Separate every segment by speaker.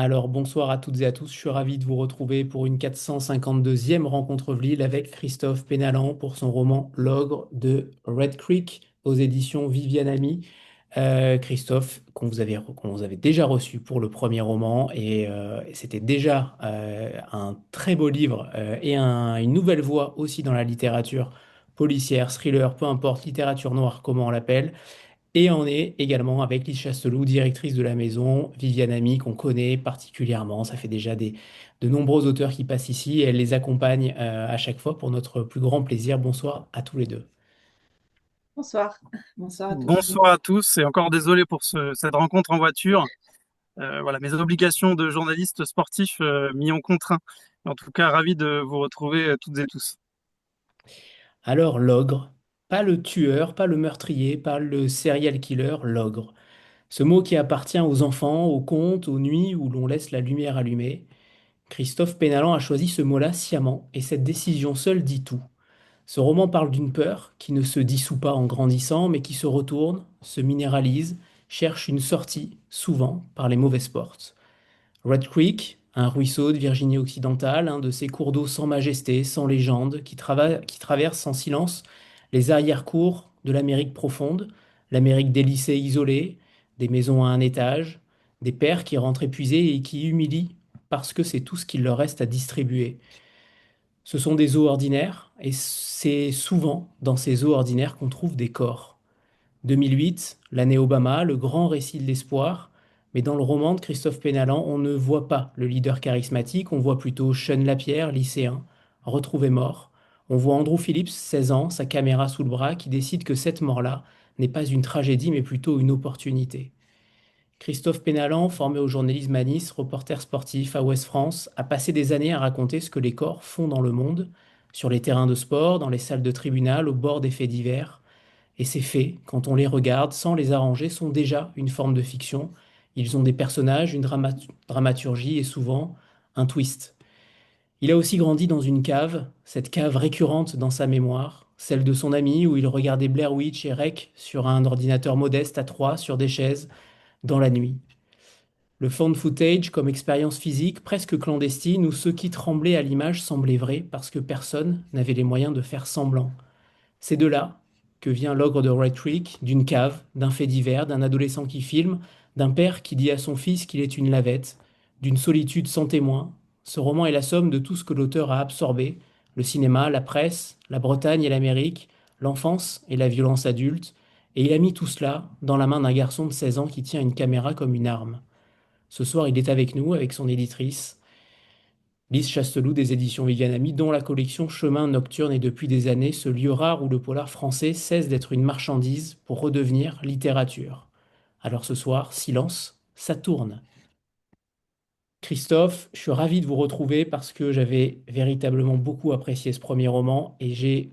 Speaker 1: Alors bonsoir à toutes et à tous, je suis ravi de vous retrouver pour une 452e rencontre Vlil avec Christophe Pénalan pour son roman L'Ogre de Red Creek aux éditions Viviane Ami. Christophe, qu'on vous avait déjà reçu pour le premier roman et c'était déjà un très beau livre et une nouvelle voie aussi dans la littérature policière, thriller, peu importe, littérature noire, comment on l'appelle. Et on est également avec Lise Chasteloup, directrice de la maison, Viviane Ami, qu'on connaît particulièrement. Ça fait déjà de nombreux auteurs qui passent ici et elle les accompagne à chaque fois pour notre plus grand plaisir. Bonsoir à tous les deux.
Speaker 2: Bonsoir. Bonsoir à tous.
Speaker 3: Bonsoir à tous et encore désolé pour cette rencontre en voiture. Voilà, mes obligations de journaliste sportif m'y ont contraint. En tout cas, ravi de vous retrouver toutes et tous.
Speaker 1: Alors, l'ogre, pas le tueur, pas le meurtrier, pas le serial killer, l'ogre. Ce mot qui appartient aux enfants, aux contes, aux nuits où l'on laisse la lumière allumée. Christophe Pénalan a choisi ce mot-là sciemment et cette décision seule dit tout. Ce roman parle d'une peur qui ne se dissout pas en grandissant, mais qui se retourne, se minéralise, cherche une sortie, souvent par les mauvaises portes. Red Creek, un ruisseau de Virginie occidentale, un de ces cours d'eau sans majesté, sans légende, qui traverse en silence les arrière-cours de l'Amérique profonde, l'Amérique des lycées isolés, des maisons à un étage, des pères qui rentrent épuisés et qui humilient parce que c'est tout ce qu'il leur reste à distribuer. Ce sont des eaux ordinaires et c'est souvent dans ces eaux ordinaires qu'on trouve des corps. 2008, l'année Obama, le grand récit de l'espoir, mais dans le roman de Christophe Pénalan, on ne voit pas le leader charismatique, on voit plutôt Sean Lapierre, lycéen, retrouvé mort. On voit Andrew Phillips, 16 ans, sa caméra sous le bras, qui décide que cette mort-là n'est pas une tragédie, mais plutôt une opportunité. Christophe Pénalan, formé au journalisme à Nice, reporter sportif à Ouest France, a passé des années à raconter ce que les corps font dans le monde, sur les terrains de sport, dans les salles de tribunal, au bord des faits divers. Et ces faits, quand on les regarde sans les arranger, sont déjà une forme de fiction. Ils ont des personnages, une dramaturgie et souvent un twist. Il a aussi grandi dans une cave, cette cave récurrente dans sa mémoire, celle de son ami où il regardait Blair Witch et Rec sur un ordinateur modeste à trois sur des chaises dans la nuit. Le found footage comme expérience physique presque clandestine où ce qui tremblait à l'image semblait vrai parce que personne n'avait les moyens de faire semblant. C'est de là que vient l'ogre de Red Creek, d'une cave, d'un fait divers, d'un adolescent qui filme, d'un père qui dit à son fils qu'il est une lavette, d'une solitude sans témoin. Ce roman est la somme de tout ce que l'auteur a absorbé, le cinéma, la presse, la Bretagne et l'Amérique, l'enfance et la violence adulte, et il a mis tout cela dans la main d'un garçon de 16 ans qui tient une caméra comme une arme. Ce soir, il est avec nous, avec son éditrice, Lise Chasteloup des éditions Viviane Ami, dont la collection Chemin Nocturne est depuis des années ce lieu rare où le polar français cesse d'être une marchandise pour redevenir littérature. Alors ce soir, silence, ça tourne. Christophe, je suis ravi de vous retrouver parce que j'avais véritablement beaucoup apprécié ce premier roman et j'ai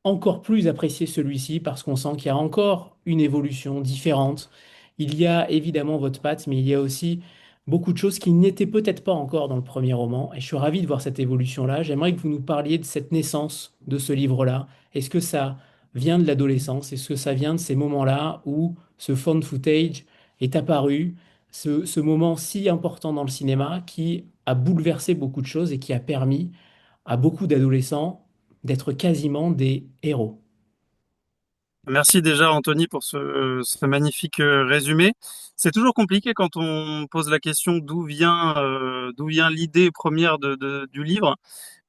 Speaker 1: encore plus apprécié celui-ci parce qu'on sent qu'il y a encore une évolution différente. Il y a évidemment votre patte, mais il y a aussi beaucoup de choses qui n'étaient peut-être pas encore dans le premier roman et je suis ravi de voir cette évolution-là. J'aimerais que vous nous parliez de cette naissance de ce livre-là. Est-ce que ça vient de l'adolescence? Est-ce que ça vient de ces moments-là où ce found footage est apparu? Ce moment si important dans le cinéma qui a bouleversé beaucoup de choses et qui a permis à beaucoup d'adolescents d'être quasiment des héros.
Speaker 3: Merci déjà Anthony pour ce magnifique résumé. C'est toujours compliqué quand on pose la question d'où vient l'idée première du livre,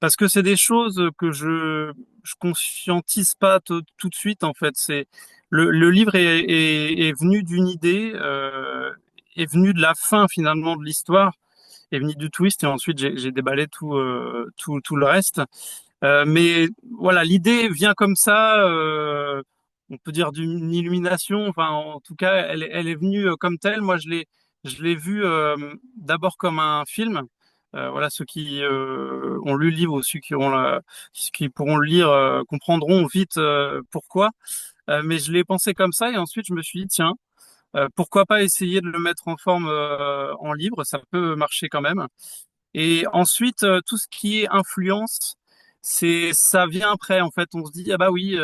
Speaker 3: parce que c'est des choses que je conscientise pas tout de suite en fait. C'est le livre est venu d'une idée, est venu de la fin finalement de l'histoire, est venu du twist et ensuite j'ai déballé tout le reste. Mais voilà, l'idée vient comme ça. On peut dire d'une illumination. Enfin, en tout cas, elle est venue comme telle. Moi, je l'ai vue d'abord comme un film. Voilà, ceux qui ont lu le livre ou ceux ceux qui pourront le lire comprendront vite pourquoi. Mais je l'ai pensé comme ça et ensuite je me suis dit tiens, pourquoi pas essayer de le mettre en forme en livre, ça peut marcher quand même. Et ensuite, tout ce qui est influence, ça vient après. En fait, on se dit ah bah oui,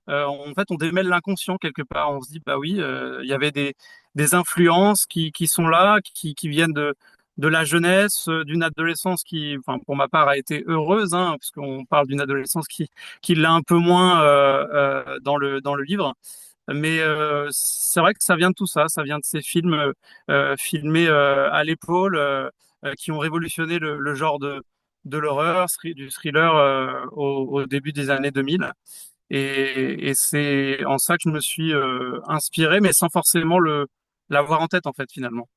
Speaker 3: en fait, on démêle l'inconscient quelque part. On se dit bah oui, il y avait des influences qui sont là, qui viennent de la jeunesse, d'une adolescence qui, enfin, pour ma part, a été heureuse, hein, parce qu'on parle d'une adolescence qui l'est un peu moins dans le livre. Mais c'est vrai que ça vient de tout ça, ça vient de ces films filmés à l'épaule, qui ont révolutionné le genre de l'horreur, du thriller au début des années 2000. Et c'est en ça que je me suis inspiré, mais sans forcément l'avoir en tête en fait finalement.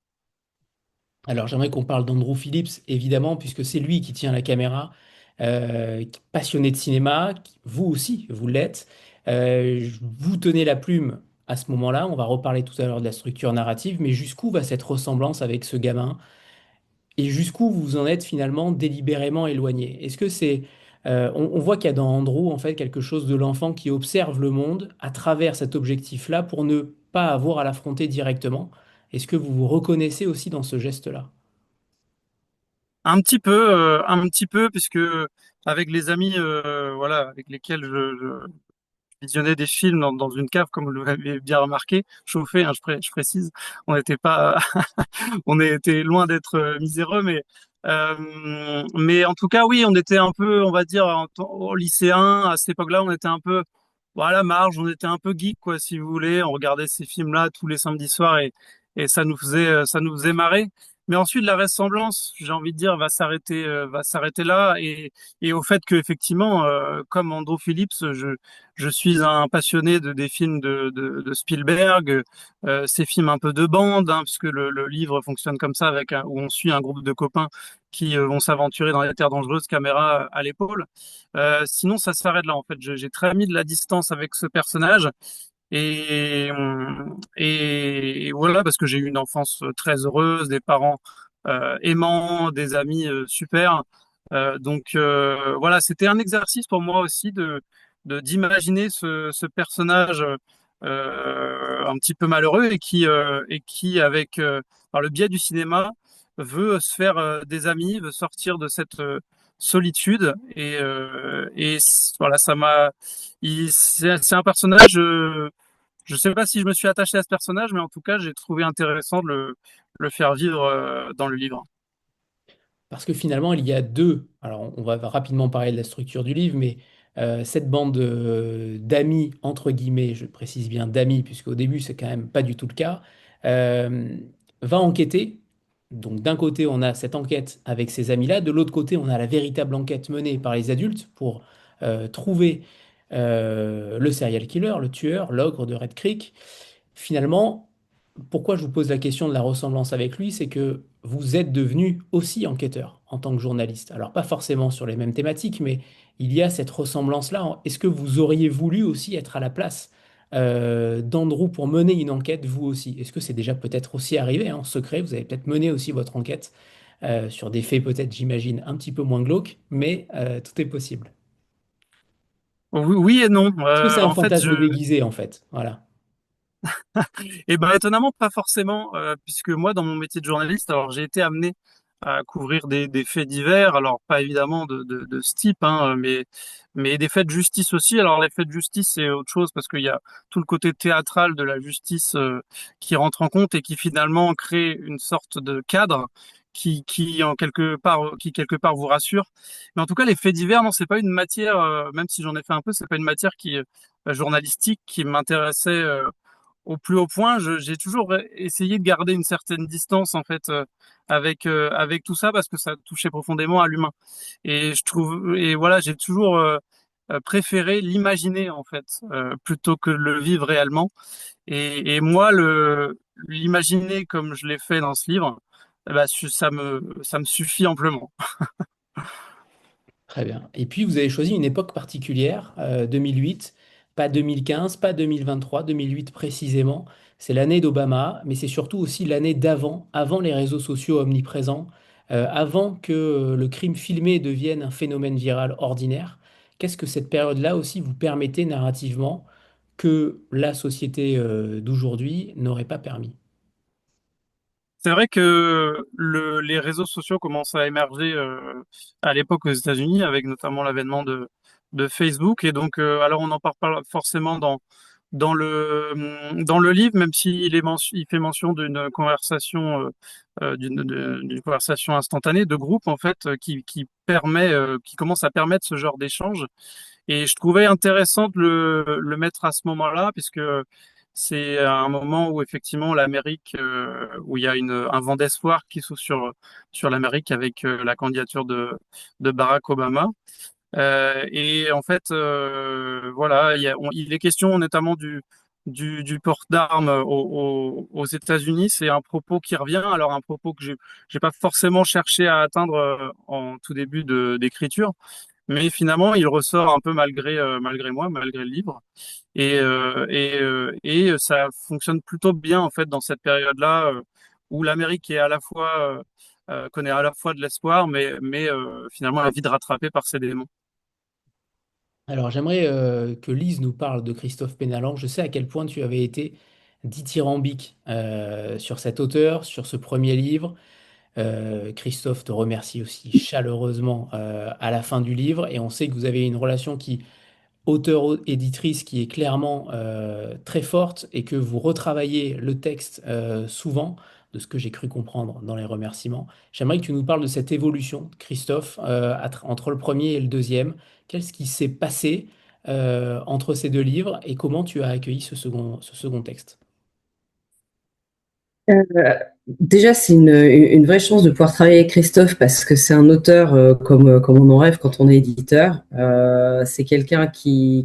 Speaker 1: Alors, j'aimerais qu'on parle d'Andrew Phillips, évidemment, puisque c'est lui qui tient la caméra, passionné de cinéma, vous aussi, vous l'êtes. Vous tenez la plume à ce moment-là, on va reparler tout à l'heure de la structure narrative, mais jusqu'où va cette ressemblance avec ce gamin? Et jusqu'où vous en êtes finalement délibérément éloigné? Est-ce que c'est... on voit qu'il y a dans Andrew, en fait, quelque chose de l'enfant qui observe le monde à travers cet objectif-là pour ne pas avoir à l'affronter directement. Est-ce que vous vous reconnaissez aussi dans ce geste-là?
Speaker 3: Un petit peu, puisque avec les amis, voilà, avec lesquels je visionnais des films dans une cave, comme vous l'avez bien remarqué, chauffé, hein, je précise, on n'était pas, on était loin d'être miséreux, mais en tout cas, oui, on était un peu, on va dire, au lycéen, à cette époque-là, on était un peu, voilà, à la marge, on était un peu geek, quoi, si vous voulez. On regardait ces films-là tous les samedis soirs et ça nous faisait marrer. Mais ensuite, la ressemblance, j'ai envie de dire, va s'arrêter là et au fait que, effectivement, comme Andrew Phillips, je suis un passionné des films de Spielberg, ces films un peu de bande, hein, puisque le livre fonctionne comme ça, où on suit un groupe de copains qui vont s'aventurer dans les terres dangereuses, caméra à l'épaule. Sinon, ça s'arrête là, en fait. J'ai très mis de la distance avec ce personnage. Et voilà, parce que j'ai eu une enfance très heureuse, des parents aimants, des amis super. Voilà, c'était un exercice pour moi aussi d'imaginer ce personnage un petit peu malheureux et qui avec par le biais du cinéma veut se faire des amis, veut sortir de cette solitude voilà, c'est un personnage. Je sais pas si je me suis attaché à ce personnage, mais en tout cas, j'ai trouvé intéressant de le faire vivre dans le livre.
Speaker 1: Parce que finalement, il y a deux. Alors, on va rapidement parler de la structure du livre, mais cette bande d'amis, entre guillemets, je précise bien d'amis, puisqu'au début, c'est quand même pas du tout le cas, euh, va enquêter. Donc, d'un côté, on a cette enquête avec ces amis-là. De l'autre côté, on a la véritable enquête menée par les adultes pour trouver le serial killer, le tueur, l'ogre de Red Creek. Finalement, pourquoi je vous pose la question de la ressemblance avec lui, c'est que vous êtes devenu aussi enquêteur en tant que journaliste. Alors pas forcément sur les mêmes thématiques, mais il y a cette ressemblance-là. Est-ce que vous auriez voulu aussi être à la place d'Andrew pour mener une enquête, vous aussi? Est-ce que c'est déjà peut-être aussi arrivé, hein, en secret? Vous avez peut-être mené aussi votre enquête sur des faits peut-être, j'imagine, un petit peu moins glauques, mais tout est possible.
Speaker 3: Oui, oui et non.
Speaker 1: Est-ce que c'est un
Speaker 3: En fait,
Speaker 1: fantasme déguisé, en fait? Voilà.
Speaker 3: et ben étonnamment pas forcément, puisque moi, dans mon métier de journaliste, alors j'ai été amené à couvrir des faits divers, alors pas évidemment de ce type, hein, mais des faits de justice aussi. Alors les faits de justice, c'est autre chose parce qu'il y a tout le côté théâtral de la justice qui rentre en compte et qui finalement crée une sorte de cadre qui quelque part vous rassure. Mais en tout cas, les faits divers, non, c'est pas une matière, même si j'en ai fait un peu, c'est pas une matière qui journalistique qui m'intéressait au plus haut point. J'ai toujours essayé de garder une certaine distance en fait avec tout ça parce que ça touchait profondément à l'humain. Et voilà, j'ai toujours préféré l'imaginer en fait plutôt que le vivre réellement. Et moi, le l'imaginer comme je l'ai fait dans ce livre, bah, ça me suffit amplement.
Speaker 1: Très bien. Et puis, vous avez choisi une époque particulière, 2008, pas 2015, pas 2023, 2008 précisément. C'est l'année d'Obama, mais c'est surtout aussi l'année d'avant, avant les réseaux sociaux omniprésents, avant que le crime filmé devienne un phénomène viral ordinaire. Qu'est-ce que cette période-là aussi vous permettait narrativement que la société d'aujourd'hui n'aurait pas permis?
Speaker 3: C'est vrai que les réseaux sociaux commencent à émerger à l'époque aux États-Unis, avec notamment l'avènement de Facebook. Et donc, alors on n'en parle pas forcément dans le livre, même s'il il fait mention d'une conversation, d'une conversation instantanée de groupe, en fait, qui commence à permettre ce genre d'échange. Et je trouvais intéressant de le mettre à ce moment-là, puisque c'est un moment où effectivement l'Amérique, où il y a un vent d'espoir qui s'ouvre sur l'Amérique avec la candidature de Barack Obama. Et en fait, voilà, il est question notamment du port d'armes aux États-Unis. C'est un propos qui revient. Alors un propos que j'ai pas forcément cherché à atteindre en tout début d'écriture, mais finalement il ressort un peu malgré moi, malgré le livre. Et ça fonctionne plutôt bien en fait dans cette période-là où l'Amérique est à la fois connaît à la fois de l'espoir, mais finalement est vite rattrapée par ses démons.
Speaker 1: Alors, j'aimerais que Lise nous parle de Christophe Pénalan. Je sais à quel point tu avais été dithyrambique sur cet auteur, sur ce premier livre. Christophe te remercie aussi chaleureusement à la fin du livre. Et on sait que vous avez une relation qui auteur-éditrice qui est clairement très forte et que vous retravaillez le texte souvent, de ce que j'ai cru comprendre dans les remerciements. J'aimerais que tu nous parles de cette évolution, Christophe, entre le premier et le deuxième. Qu'est-ce qui s'est passé entre ces deux livres et comment tu as accueilli ce second texte?
Speaker 2: Euh, Déjà, c'est une vraie chance de pouvoir travailler avec Christophe parce que c'est un auteur comme on en rêve quand on est éditeur. C'est quelqu'un qui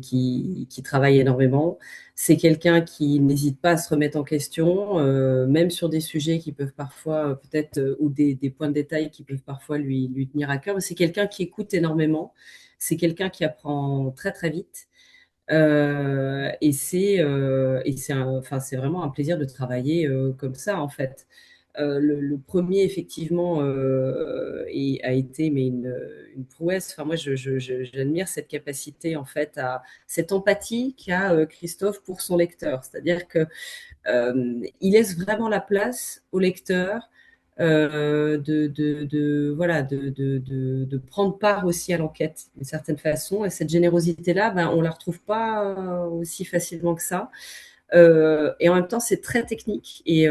Speaker 2: travaille énormément. C'est quelqu'un qui n'hésite pas à se remettre en question, même sur des sujets qui peuvent parfois, peut-être, ou des points de détail qui peuvent parfois lui tenir à cœur. Mais c'est quelqu'un qui écoute énormément. C'est quelqu'un qui apprend très, très vite. Enfin, c'est vraiment un plaisir de travailler comme ça, en fait. Le premier, effectivement, a été mais une prouesse. Enfin, moi, j'admire cette capacité, en fait, cette empathie qu'a Christophe pour son lecteur. C'est-à-dire que il laisse vraiment la place au lecteur voilà, de prendre part aussi à l'enquête d'une certaine façon. Et cette générosité-là, ben, on ne la retrouve pas aussi facilement que ça. Et en même temps, c'est très technique. Et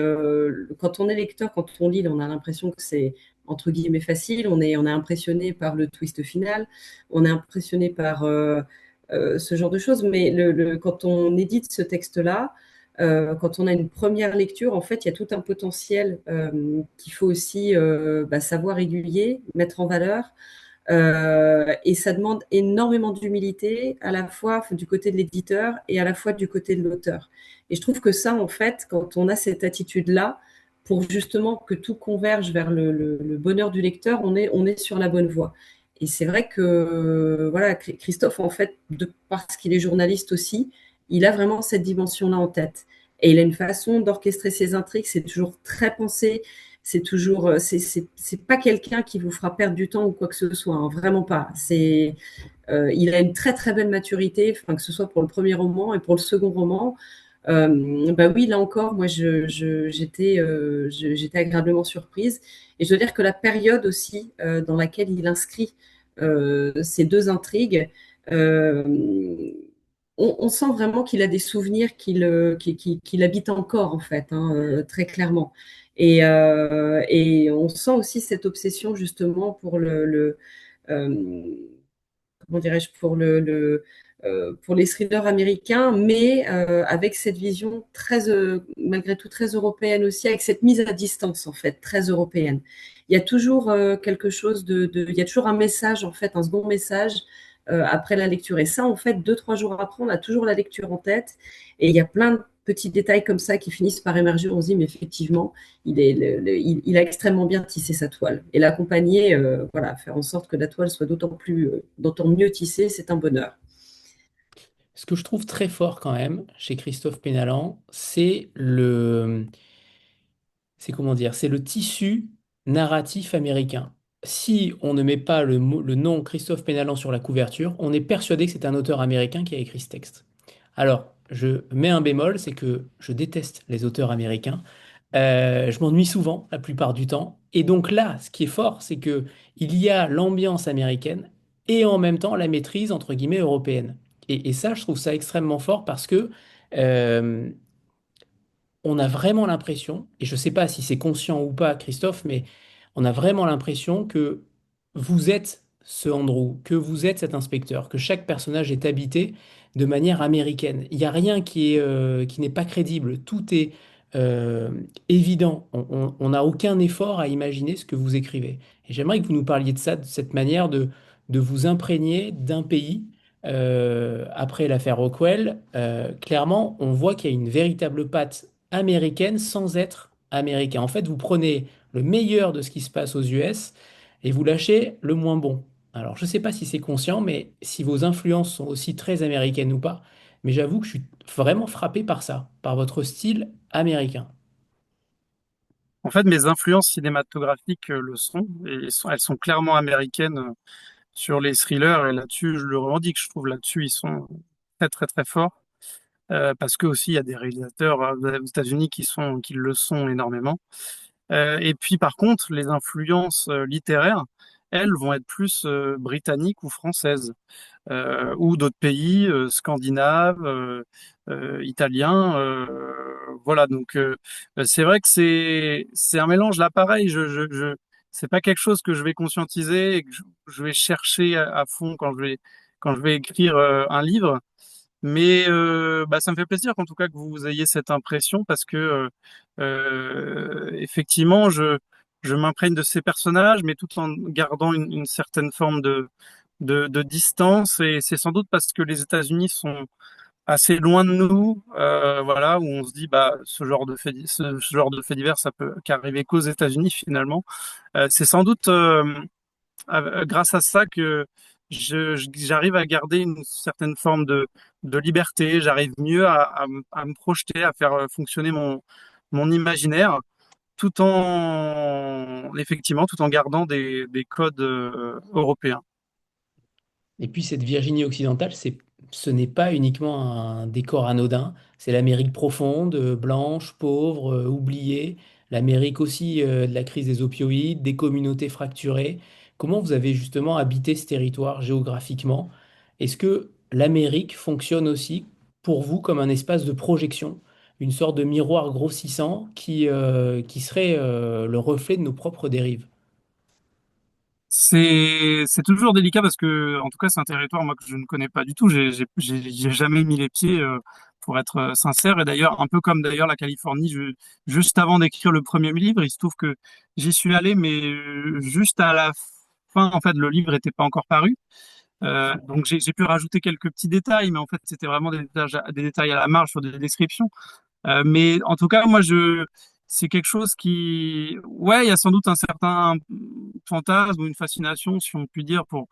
Speaker 2: quand on est lecteur, quand on lit, on a l'impression que c'est entre guillemets facile. On est impressionné par le twist final. On est impressionné par ce genre de choses. Mais quand on édite ce texte-là, quand on a une première lecture, en fait, il y a tout un potentiel qu'il faut aussi savoir régulier, mettre en valeur. Et ça demande énormément d'humilité, à la fois du côté de l'éditeur et à la fois du côté de l'auteur. Et je trouve que ça, en fait, quand on a cette attitude-là, pour justement que tout converge vers le bonheur du lecteur, on est sur la bonne voie. Et c'est vrai que voilà, Christophe, en fait, parce qu'il est journaliste aussi, il a vraiment cette dimension-là en tête. Et il a une façon d'orchestrer ses intrigues, c'est toujours très pensé, c'est toujours, c'est pas quelqu'un qui vous fera perdre du temps ou quoi que ce soit, hein, vraiment pas. Il a une très très belle maturité, enfin, que ce soit pour le premier roman et pour le second roman. Bah oui, là encore, moi, j'étais agréablement surprise. Et je dois dire que la période aussi dans laquelle il inscrit ces deux intrigues, euh, on sent vraiment qu'il a des souvenirs qu'il habite encore, en fait, hein, très clairement. Et on sent aussi cette obsession, justement, pour euh, comment dirais-je, pour les thrillers américains, mais avec cette vision très, malgré tout, très européenne aussi, avec cette mise à distance, en fait, très européenne. Il y a toujours quelque chose il y a toujours un message, en fait, un second message après la lecture. Et ça, en fait, 2, 3 jours après, on a toujours la lecture en tête. Et il y a plein de petits détails comme ça qui finissent par émerger. On se dit, mais effectivement, il a extrêmement bien tissé sa toile. Et l'accompagner, voilà, faire en sorte que la toile soit d'autant mieux tissée, c'est un bonheur.
Speaker 1: Ce que je trouve très fort quand même chez Christophe Pénalan, c'est comment dire, c'est le tissu narratif américain. Si on ne met pas le nom Christophe Pénalan sur la couverture, on est persuadé que c'est un auteur américain qui a écrit ce texte. Alors, je mets un bémol, c'est que je déteste les auteurs américains. Je m'ennuie souvent, la plupart du temps. Et donc là, ce qui est fort, c'est que il y a l'ambiance américaine et en même temps la maîtrise, entre guillemets, européenne. Et ça, je trouve ça extrêmement fort parce que Euh, on a vraiment l'impression, et je ne sais pas si c'est conscient ou pas, Christophe, mais on a vraiment l'impression que vous êtes ce Andrew, que vous êtes cet inspecteur, que chaque personnage est habité de manière américaine. Il n'y a rien qui n'est pas crédible. Tout est euh, évident. On n'a aucun effort à imaginer ce que vous écrivez. Et j'aimerais que vous nous parliez de ça, de cette manière de vous imprégner d'un pays. Après l'affaire Rockwell, clairement, on voit qu'il y a une véritable patte américaine sans être américain. En fait, vous prenez le meilleur de ce qui se passe aux US et vous lâchez le moins bon. Alors, je ne sais pas si c'est conscient, mais si vos influences sont aussi très américaines ou pas, mais j'avoue que je suis vraiment frappé par ça, par votre style américain.
Speaker 3: En fait, mes influences cinématographiques le sont, et elles sont clairement américaines sur les thrillers, et là-dessus, je le revendique, je trouve là-dessus, ils sont très très très forts, parce que aussi, il y a des réalisateurs aux États-Unis qui le sont énormément. Et puis par contre, les influences littéraires, elles vont être plus britanniques ou françaises, ou d'autres pays scandinaves, italiens. Voilà, donc c'est vrai que c'est un mélange là pareil. C'est pas quelque chose que je vais conscientiser et que je vais chercher à fond quand je vais écrire un livre. Mais bah, ça me fait plaisir en tout cas que vous ayez cette impression parce que effectivement, je m'imprègne de ces personnages, mais tout en gardant une certaine forme de distance. Et c'est sans doute parce que les États-Unis sont assez loin de nous, voilà, où on se dit, bah, ce genre de fait divers, ça peut qu'arriver qu'aux États-Unis finalement. C'est sans doute grâce à ça que j'arrive à garder une certaine forme de liberté, j'arrive mieux à me projeter, à faire fonctionner mon imaginaire, tout en, effectivement, tout en gardant des codes européens.
Speaker 1: Et puis cette Virginie occidentale, ce n'est pas uniquement un décor anodin, c'est l'Amérique profonde, blanche, pauvre, oubliée, l'Amérique aussi de la crise des opioïdes, des communautés fracturées. Comment vous avez justement habité ce territoire géographiquement? Est-ce que l'Amérique fonctionne aussi pour vous comme un espace de projection, une sorte de miroir grossissant qui serait le reflet de nos propres dérives?
Speaker 3: C'est toujours délicat parce que, en tout cas, c'est un territoire, moi, que je ne connais pas du tout. J'ai jamais mis les pieds, pour être sincère. Et d'ailleurs, un peu comme d'ailleurs la Californie, juste avant d'écrire le premier livre, il se trouve que j'y suis allé, mais juste à la fin, en fait, le livre n'était pas encore paru. Donc j'ai pu rajouter quelques petits détails, mais en fait, c'était vraiment des détails à la marge sur des descriptions. Mais en tout cas, c'est quelque chose qui, ouais, il y a sans doute un certain fantasme ou une fascination, si on peut dire, pour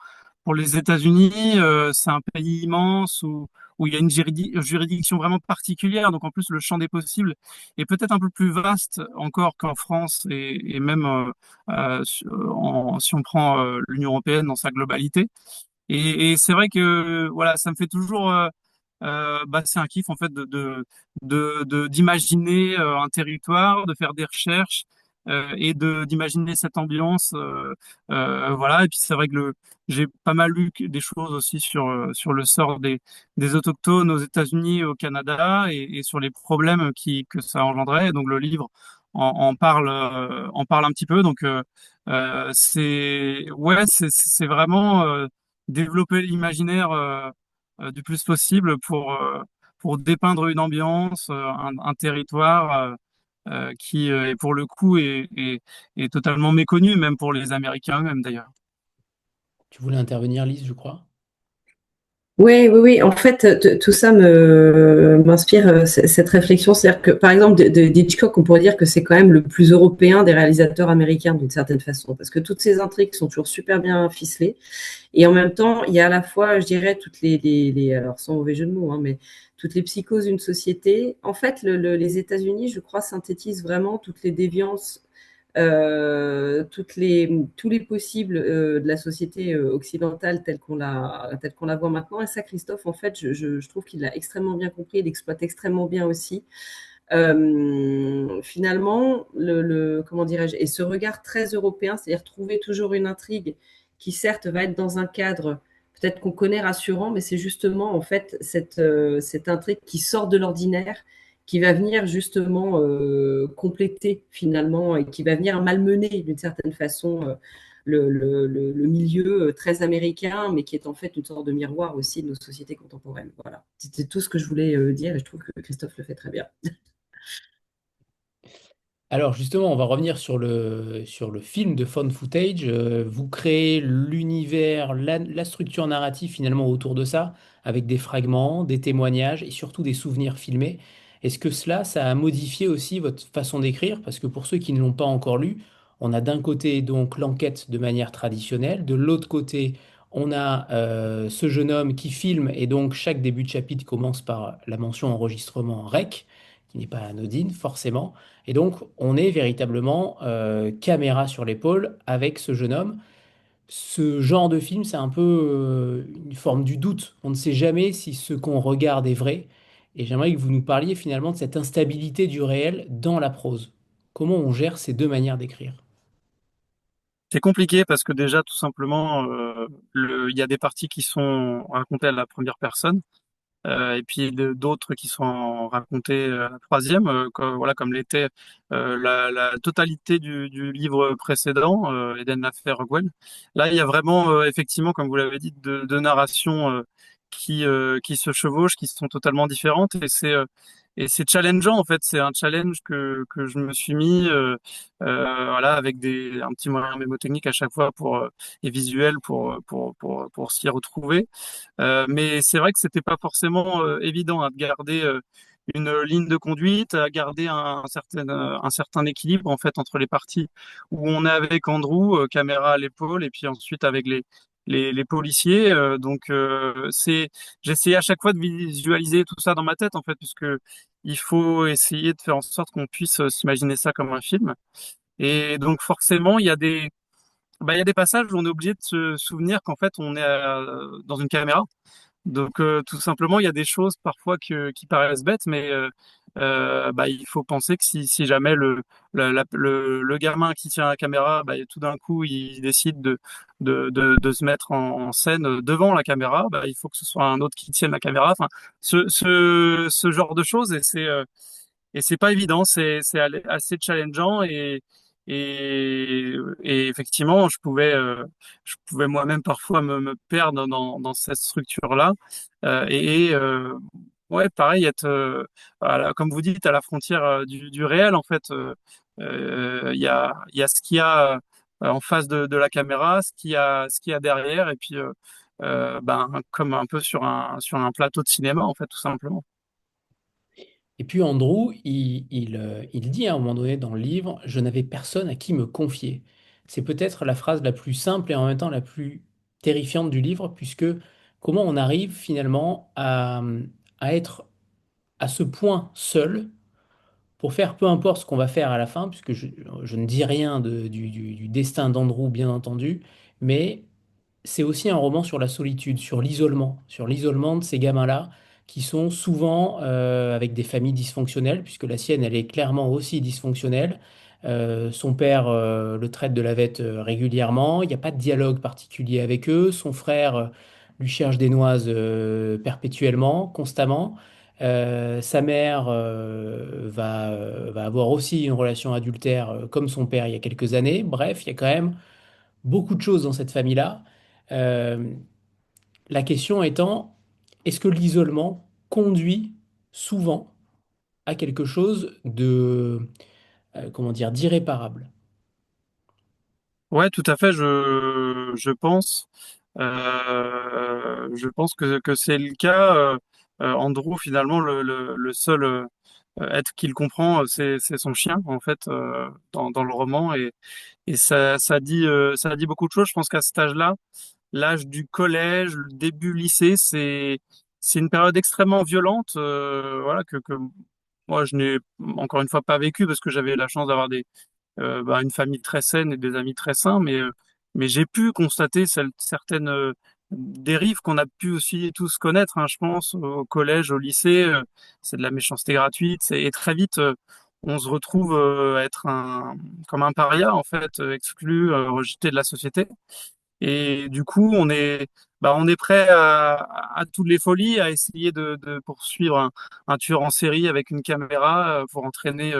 Speaker 3: les États-Unis. C'est un pays immense où il y a une juridiction vraiment particulière. Donc en plus, le champ des possibles est peut-être un peu plus vaste encore qu'en France et même si on prend l'Union européenne dans sa globalité. Et c'est vrai que voilà, ça me fait toujours bah, c'est un kiff en fait d'imaginer un territoire, de faire des recherches et de d'imaginer cette ambiance. Voilà. Et puis c'est vrai que j'ai pas mal lu des choses aussi sur le sort des autochtones aux États-Unis, au Canada et sur les problèmes que ça engendrait. Donc le livre en parle un petit peu. Donc c'est ouais, c'est vraiment développer l'imaginaire du plus possible pour dépeindre une ambiance, un territoire qui, est pour le coup, est totalement méconnu, même pour les Américains eux-mêmes d'ailleurs.
Speaker 1: Tu voulais intervenir, Lise, je crois.
Speaker 2: Oui, oui, oui. En fait, tout ça m'inspire cette réflexion. C'est-à-dire que, par exemple, d'Hitchcock, on pourrait dire que c'est quand même le plus européen des réalisateurs américains d'une certaine façon, parce que toutes ces intrigues sont toujours super bien ficelées. Et en même temps, il y a à la fois, je dirais, toutes alors sans mauvais jeu de mots, hein, mais toutes les psychoses d'une société. En fait, les États-Unis, je crois, synthétisent vraiment toutes les déviances, tous les possibles de la société occidentale telle qu'on la voit maintenant. Et ça, Christophe, en fait, je trouve qu'il l'a extrêmement bien compris, il l'exploite extrêmement bien aussi. Finalement, comment dirais-je, et ce regard très européen, c'est-à-dire trouver toujours une intrigue qui certes va être dans un cadre peut-être qu'on connaît rassurant, mais c'est justement en fait cette intrigue qui sort de l'ordinaire, qui va venir justement compléter finalement et qui va venir malmener d'une certaine façon le milieu très américain, mais qui est en fait une sorte de miroir aussi de nos sociétés contemporaines. Voilà, c'était tout ce que je voulais dire et je trouve que Christophe le fait très bien.
Speaker 1: Alors justement, on va revenir sur le film de Found Footage. Vous créez l'univers, la structure narrative finalement autour de ça, avec des fragments, des témoignages et surtout des souvenirs filmés. Est-ce que cela, ça a modifié aussi votre façon d'écrire? Parce que pour ceux qui ne l'ont pas encore lu, on a d'un côté donc l'enquête de manière traditionnelle, de l'autre côté, on a ce jeune homme qui filme et donc chaque début de chapitre commence par la mention enregistrement REC, qui n'est pas anodine forcément. Et donc, on est véritablement caméra sur l'épaule avec ce jeune homme. Ce genre de film, c'est un peu une forme du doute. On ne sait jamais si ce qu'on regarde est vrai. Et j'aimerais que vous nous parliez finalement de cette instabilité du réel dans la prose. Comment on gère ces deux manières d'écrire?
Speaker 3: C'est compliqué parce que déjà, tout simplement, il y a des parties qui sont racontées à la première personne. Et puis d'autres qui sont racontés à la troisième, voilà, comme l'était la totalité du livre précédent, Eden l'affaire Gwen. Là, il y a vraiment, effectivement, comme vous l'avez dit, de narrations qui se chevauchent, qui sont totalement différentes, et c'est challengeant en fait. C'est un challenge que je me suis mis, voilà, avec un petit moyen mémotechnique à chaque fois et visuel pour s'y retrouver. Mais c'est vrai que c'était pas forcément évident de garder une ligne de conduite, à garder un certain équilibre en fait entre les parties où on est avec Andrew, caméra à l'épaule, et puis ensuite avec les policiers. J'essayais à chaque fois de visualiser tout ça dans ma tête en fait, puisque il faut essayer de faire en sorte qu'on puisse s'imaginer ça comme un film. Et donc forcément, il y a des passages où on est obligé de se souvenir qu'en fait on est dans une caméra, donc tout simplement, il y a des choses parfois qui paraissent bêtes, mais il faut penser que si jamais le gamin qui tient la caméra, tout d'un coup, il décide de se mettre en scène devant la caméra, il faut que ce soit un autre qui tienne la caméra. Enfin, ce genre de choses, et c'est pas évident, c'est assez challengeant, et effectivement, je pouvais moi-même parfois me perdre dans cette structure-là. Ouais, pareil, être, comme vous dites, à la frontière du réel, en fait. Il y a ce qu'il y a en face de la caméra, ce qu'il y a derrière, et puis comme un peu sur un plateau de cinéma, en fait, tout simplement.
Speaker 1: Et puis Andrew, il dit à un moment donné dans le livre, je n'avais personne à qui me confier. C'est peut-être la phrase la plus simple et en même temps la plus terrifiante du livre, puisque comment on arrive finalement à être à ce point seul pour faire peu importe ce qu'on va faire à la fin, puisque je ne dis rien du destin d'Andrew, bien entendu, mais c'est aussi un roman sur la solitude, sur l'isolement de ces gamins-là qui sont souvent avec des familles dysfonctionnelles, puisque la sienne, elle est clairement aussi dysfonctionnelle. Son père le traite de la vette régulièrement, il n'y a pas de dialogue particulier avec eux. Son frère lui cherche des noises perpétuellement, constamment. Sa mère va avoir aussi une relation adultère comme son père il y a quelques années. Bref, il y a quand même beaucoup de choses dans cette famille-là. Euh, la question étant, est-ce que l'isolement conduit souvent à quelque chose de, comment dire, d'irréparable?
Speaker 3: Ouais, tout à fait. Je pense que c'est le cas. Andrew, finalement, le seul être qu'il comprend, c'est son chien, en fait, dans le roman. Et ça dit beaucoup de choses. Je pense qu'à cet âge-là, l'âge du collège, le début lycée, c'est une période extrêmement violente, voilà, que moi, je n'ai encore une fois pas vécu parce que j'avais la chance d'avoir une famille très saine et des amis très sains, mais j'ai pu constater certaines dérives qu'on a pu aussi tous connaître, hein, je pense, au collège, au lycée. C'est de la méchanceté gratuite, et très vite, on se retrouve être comme un paria, en fait, exclu, rejeté de la société. Et du coup, on est prêt à toutes les folies, à essayer de poursuivre un tueur en série avec une caméra pour entraîner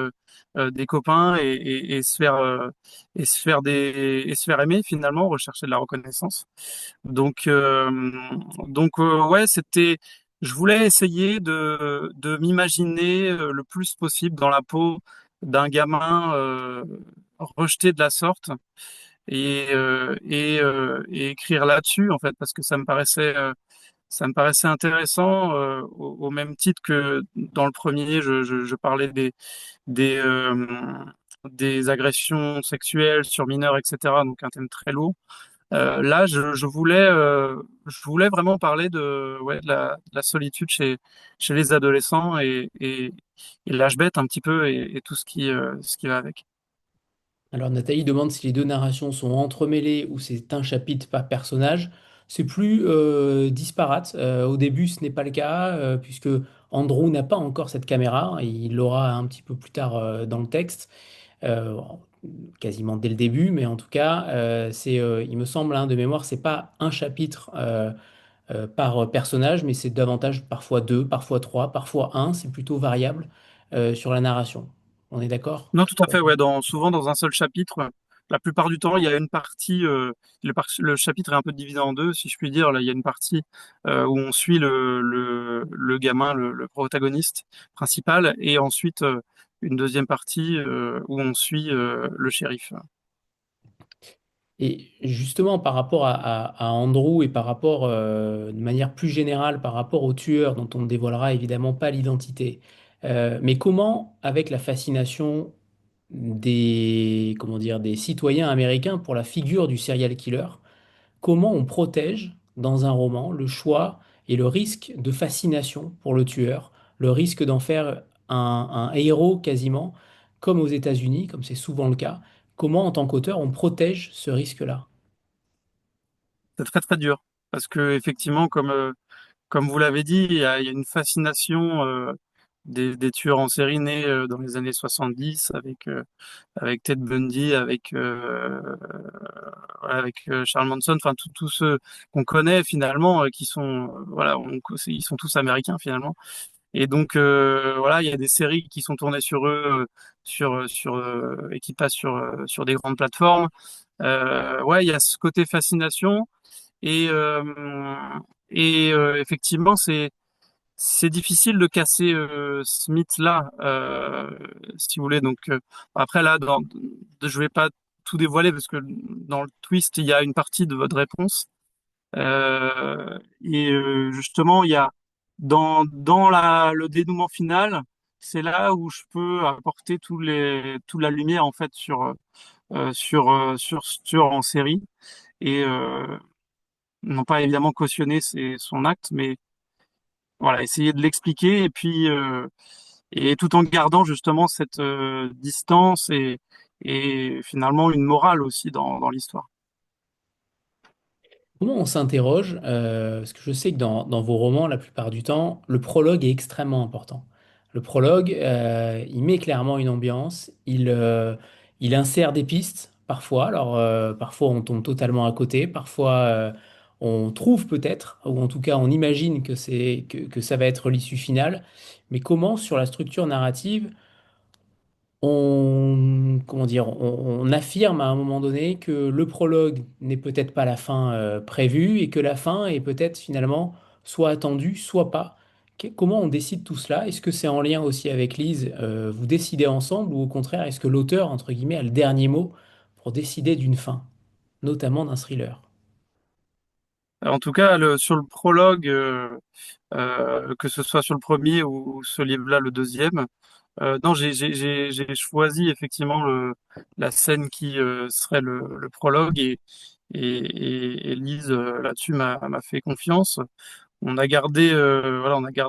Speaker 3: des copains et se faire et se faire aimer finalement, rechercher de la reconnaissance. Donc, ouais, je voulais essayer de m'imaginer le plus possible dans la peau d'un gamin rejeté de la sorte et écrire là-dessus en fait parce que ça me paraissait intéressant au même titre que dans le premier je parlais des euh, des agressions sexuelles sur mineurs, etc., donc un thème très lourd. Là je voulais vraiment parler de la solitude chez les adolescents et l'âge bête un petit peu et tout ce qui va avec.
Speaker 1: Alors Nathalie demande si les deux narrations sont entremêlées ou c'est un chapitre par personnage. C'est plus disparate. Au début, ce n'est pas le cas, puisque Andrew n'a pas encore cette caméra. Il l'aura un petit peu plus tard dans le texte, euh, quasiment dès le début, mais en tout cas, il me semble, hein, de mémoire, c'est pas un chapitre par personnage, mais c'est davantage parfois deux, parfois trois, parfois un. C'est plutôt variable sur la narration. On est d'accord?
Speaker 3: Non, tout à fait, ouais, souvent dans un seul chapitre. La plupart du temps, il y a une partie, le chapitre est un peu divisé en deux, si je puis dire. Là, il y a une partie où on suit le gamin, le protagoniste principal, et ensuite une deuxième partie où on suit le shérif.
Speaker 1: Et justement, par rapport à Andrew et par rapport, de manière plus générale, par rapport au tueur dont on ne dévoilera évidemment pas l'identité, mais comment, avec la fascination comment dire, des citoyens américains pour la figure du serial killer, comment on protège dans un roman le choix et le risque de fascination pour le tueur, le risque d'en faire un héros quasiment, comme aux États-Unis, comme c'est souvent le cas. Comment, en tant qu'auteur, on protège ce risque-là?
Speaker 3: C'est très très dur parce que effectivement, comme vous l'avez dit, il y a une fascination des tueurs en série nés dans les années 70 avec Ted Bundy, avec Charles Manson, enfin tous ceux qu'on connaît finalement, qui sont voilà, ils sont tous américains finalement. Et donc voilà, il y a des séries qui sont tournées sur eux, et qui passent sur des grandes plateformes. Ouais, il y a ce côté fascination et effectivement c'est difficile de casser ce mythe-là, si vous voulez. Donc après là, je vais pas tout dévoiler parce que dans le twist, il y a une partie de votre réponse. Justement, il y a le dénouement final, c'est là où je peux apporter toute la lumière en fait sur ce tueur en série et non pas évidemment cautionner son acte, mais voilà, essayer de l'expliquer et tout en gardant justement cette distance et finalement une morale aussi dans l'histoire.
Speaker 1: Comment on s'interroge? Parce que je sais que dans vos romans, la plupart du temps, le prologue est extrêmement important. Le prologue, il met clairement une ambiance, il insère des pistes, parfois. Alors, parfois, on tombe totalement à côté, parfois, on trouve peut-être, ou en tout cas, on imagine que ça va être l'issue finale. Mais comment, sur la structure narrative, comment dire, on affirme à un moment donné que le prologue n'est peut-être pas la fin prévue et que la fin est peut-être finalement soit attendue, soit pas. Comment on décide tout cela? Est-ce que c'est en lien aussi avec Lise? Vous décidez ensemble ou au contraire, est-ce que l'auteur, entre guillemets, a le dernier mot pour décider d'une fin, notamment d'un thriller?
Speaker 3: En tout cas, sur le prologue, que ce soit sur le premier ou ce livre-là, le deuxième, non, j'ai choisi effectivement la scène qui serait le prologue et Lise là-dessus m'a fait confiance. On a gardé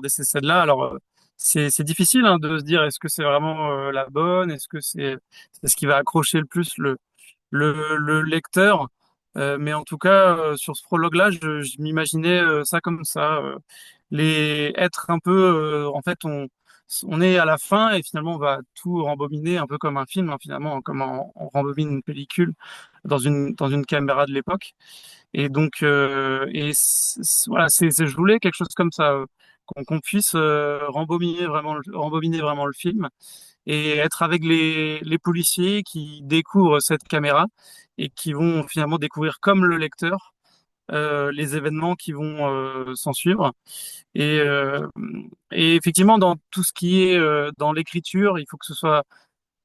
Speaker 3: ces scènes-là. Alors c'est difficile hein, de se dire est-ce que c'est vraiment la bonne, est-ce que c'est ce qui va accrocher le plus le lecteur. Mais en tout cas, sur ce prologue-là, je m'imaginais ça comme ça. Être un peu, en fait, on est à la fin et finalement on va tout rembobiner un peu comme un film, hein, finalement, comme on rembobine une pellicule. dans une caméra de l'époque. Et donc, voilà, je voulais quelque chose comme ça, qu'on puisse rembobiner vraiment le film et être avec les policiers qui découvrent cette caméra et qui vont finalement découvrir comme le lecteur les événements qui vont s'en suivre. Et, euh, et effectivement, dans tout ce qui est dans l'écriture, il faut que ce soit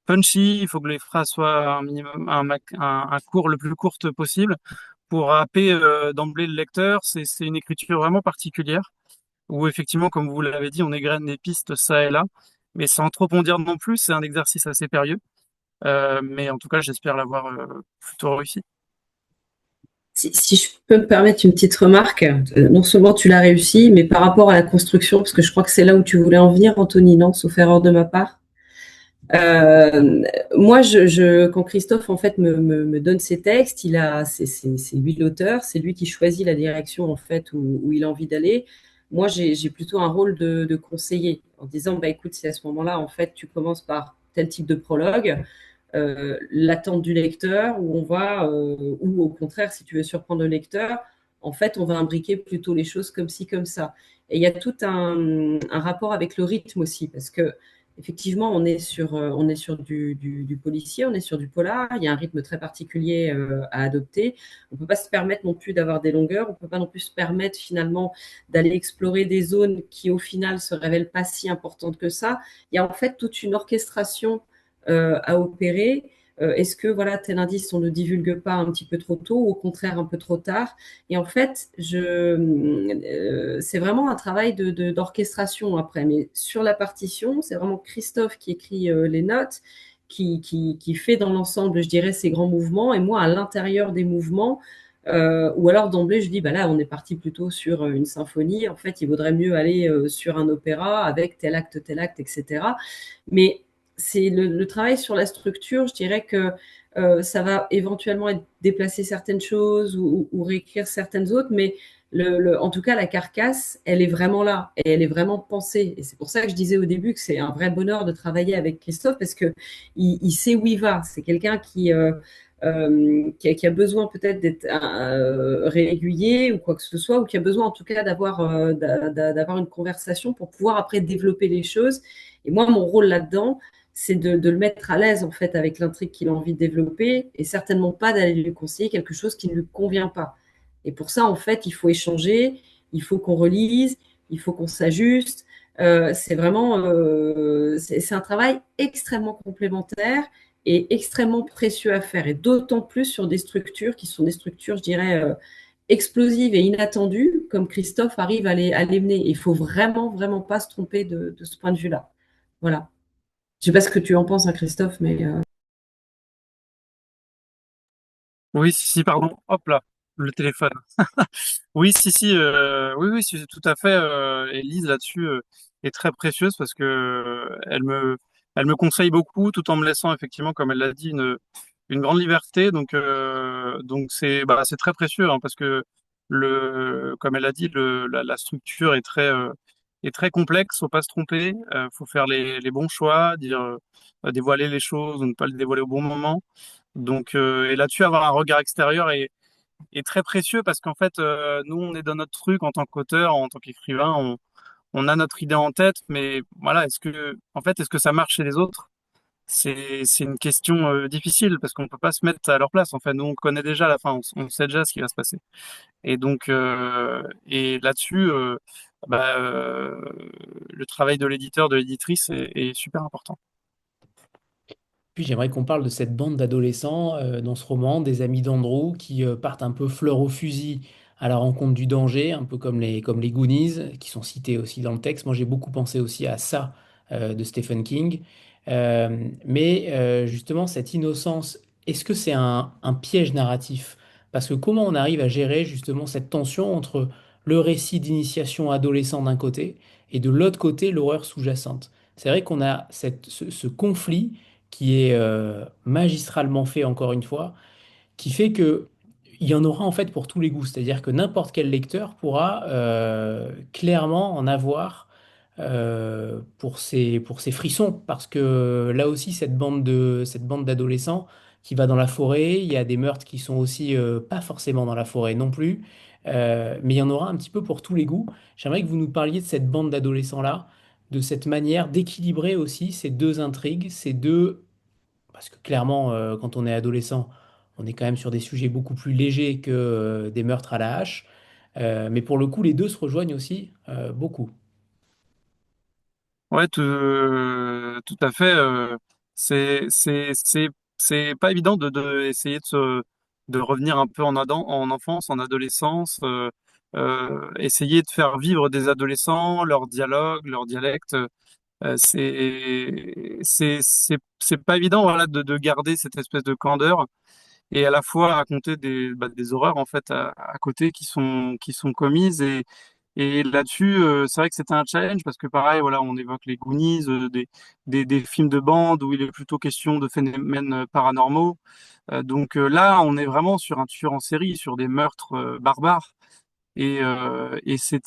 Speaker 3: punchy, il faut que les phrases soient un minimum, un cours le plus courte possible pour happer d'emblée le lecteur. C'est une écriture vraiment particulière où effectivement, comme vous l'avez dit, on égrène des pistes ça et là, mais sans trop en dire non plus. C'est un exercice assez périlleux, mais en tout cas, j'espère l'avoir plutôt réussi.
Speaker 2: Si je peux me permettre une petite remarque, non seulement tu l'as réussi, mais par rapport à la construction, parce que je crois que c'est là où tu voulais en venir, Anthony, non, sauf erreur de ma part. Euh, Moi, quand Christophe en fait me donne ses textes, c'est lui l'auteur, c'est lui qui choisit la direction en fait où il a envie d'aller. Moi, j'ai plutôt un rôle de conseiller en disant bah écoute, c'est à ce moment-là en fait tu commences par tel type de prologue, l'attente du lecteur, où on va, ou au contraire, si tu veux surprendre le lecteur, en fait, on va imbriquer plutôt les choses comme ci, comme ça. Et il y a tout un rapport avec le rythme aussi, parce que effectivement, on est sur du policier, on est sur du polar, il y a un rythme très particulier à adopter. On ne peut pas se permettre non plus d'avoir des longueurs, on ne peut pas non plus se permettre finalement d'aller explorer des zones qui au final se révèlent pas si importantes que ça. Il y a en fait toute une orchestration à opérer. Est-ce que voilà tel indice on ne le divulgue pas un petit peu trop tôt ou au contraire un peu trop tard? Et en fait, c'est vraiment un travail d'orchestration après. Mais sur la partition, c'est vraiment Christophe qui écrit les notes, qui fait dans l'ensemble, je dirais, ces grands mouvements. Et moi, à l'intérieur des mouvements, ou alors d'emblée, je dis, bah là, on est parti plutôt sur une symphonie. En fait, il vaudrait mieux aller sur un opéra avec tel acte, etc. Mais c'est le travail sur la structure, je dirais que ça va éventuellement être déplacer certaines choses ou réécrire certaines autres, mais en tout cas, la carcasse, elle est vraiment là et elle est vraiment pensée. Et c'est pour ça que je disais au début que c'est un vrai bonheur de travailler avec Christophe parce que il sait où il va. C'est quelqu'un qui a besoin peut-être d'être régulier ou quoi que ce soit, ou qui a besoin en tout cas d'avoir une conversation pour pouvoir après développer les choses. Et moi, mon rôle là-dedans, c'est de le mettre à l'aise en fait avec l'intrigue qu'il a envie de développer et certainement pas d'aller lui conseiller quelque chose qui ne lui convient pas. Et pour ça, en fait, il faut échanger, il faut qu'on relise, il faut qu'on s'ajuste. C'est vraiment, c'est un travail extrêmement complémentaire et extrêmement précieux à faire, et d'autant plus sur des structures qui sont des structures, je dirais, explosives et inattendues, comme Christophe arrive à les mener. Il faut vraiment, vraiment pas se tromper de ce point de vue-là. Voilà. Je sais pas ce que tu en penses, hein, Christophe, mais
Speaker 3: Oui, si, pardon. Hop là, le téléphone. Oui, si, oui, oui, tout à fait. Élise là-dessus est très précieuse parce que elle me conseille beaucoup, tout en me laissant effectivement, comme elle l'a dit, une grande liberté. Donc c'est très précieux hein, parce que comme elle l'a dit, la structure est très complexe. Faut pas se tromper. Faut faire les bons choix, dévoiler les choses ou ne pas les dévoiler au bon moment. Et là-dessus, avoir un regard extérieur est très précieux parce qu'en fait, nous, on est dans notre truc en tant qu'auteur, en tant qu'écrivain, on a notre idée en tête, mais voilà, est-ce que ça marche chez les autres? C'est une question difficile parce qu'on peut pas se mettre à leur place. En fait, nous, on connaît déjà la fin, on sait déjà ce qui va se passer. Et là-dessus, bah, euh, le travail de l'éditeur, de l'éditrice est super important.
Speaker 1: Puis j'aimerais qu'on parle de cette bande d'adolescents dans ce roman, des amis d'Andrew, qui partent un peu fleur au fusil à la rencontre du danger, un peu comme les Goonies, qui sont cités aussi dans le texte. Moi, j'ai beaucoup pensé aussi à ça de Stephen King. Mais justement, cette innocence, est-ce que c'est un piège narratif? Parce que comment on arrive à gérer justement cette tension entre le récit d'initiation adolescent d'un côté et de l'autre côté l'horreur sous-jacente? C'est vrai qu'on a ce conflit qui est magistralement fait encore une fois, qui fait que il y en aura en fait pour tous les goûts. C'est-à-dire que n'importe quel lecteur pourra clairement en avoir pour ses frissons, parce que là aussi cette bande d'adolescents, qui va dans la forêt, il y a des meurtres qui sont aussi pas forcément dans la forêt non plus. Mais il y en aura un petit peu pour tous les goûts. J'aimerais que vous nous parliez de cette bande d'adolescents-là, de cette manière d'équilibrer aussi ces deux intrigues, ces deux... Parce que clairement, quand on est adolescent, on est quand même sur des sujets beaucoup plus légers que des meurtres à la hache. Mais pour le coup, les deux se rejoignent aussi beaucoup.
Speaker 3: Ouais, tout à fait. C'est pas évident de essayer de revenir un peu en enfance, en adolescence, essayer de faire vivre des adolescents, leur dialogue, leur dialecte. C'est pas évident, voilà, de garder cette espèce de candeur et à la fois raconter des horreurs en fait à côté qui sont commises et là-dessus c'est vrai que c'était un challenge parce que pareil voilà on évoque les Goonies des films de bande où il est plutôt question de phénomènes paranormaux. Là on est vraiment sur un tueur en série sur des meurtres barbares et et c'est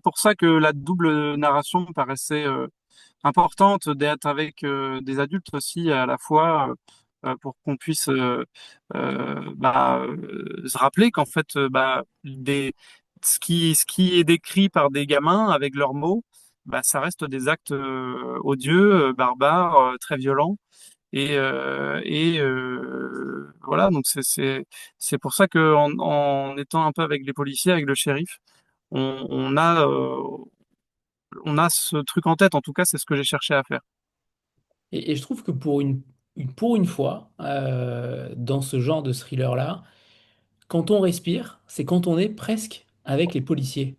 Speaker 3: pour ça que la double narration me paraissait importante d'être avec des adultes aussi à la fois pour qu'on puisse se rappeler qu'en fait ce qui est décrit par des gamins avec leurs mots, ça reste des actes odieux, barbares, très violents. Voilà, donc c'est pour ça que en étant un peu avec les policiers, avec le shérif, on on a ce truc en tête. En tout cas, c'est ce que j'ai cherché à faire.
Speaker 1: Et je trouve que pour une fois, dans ce genre de thriller-là, quand on respire, c'est quand on est presque avec les policiers.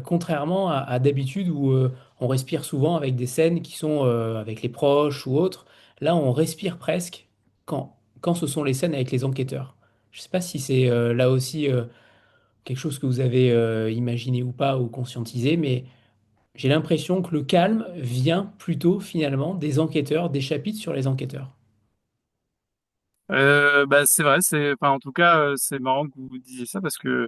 Speaker 1: Contrairement à d'habitude où on respire souvent avec des scènes qui sont avec les proches ou autres. Là, on respire presque quand ce sont les scènes avec les enquêteurs. Je ne sais pas si c'est là aussi quelque chose que vous avez imaginé ou pas ou conscientisé, mais j'ai l'impression que le calme vient plutôt finalement des enquêteurs, des chapitres sur les enquêteurs.
Speaker 3: C'est vrai, enfin, en tout cas, c'est marrant que vous disiez ça parce que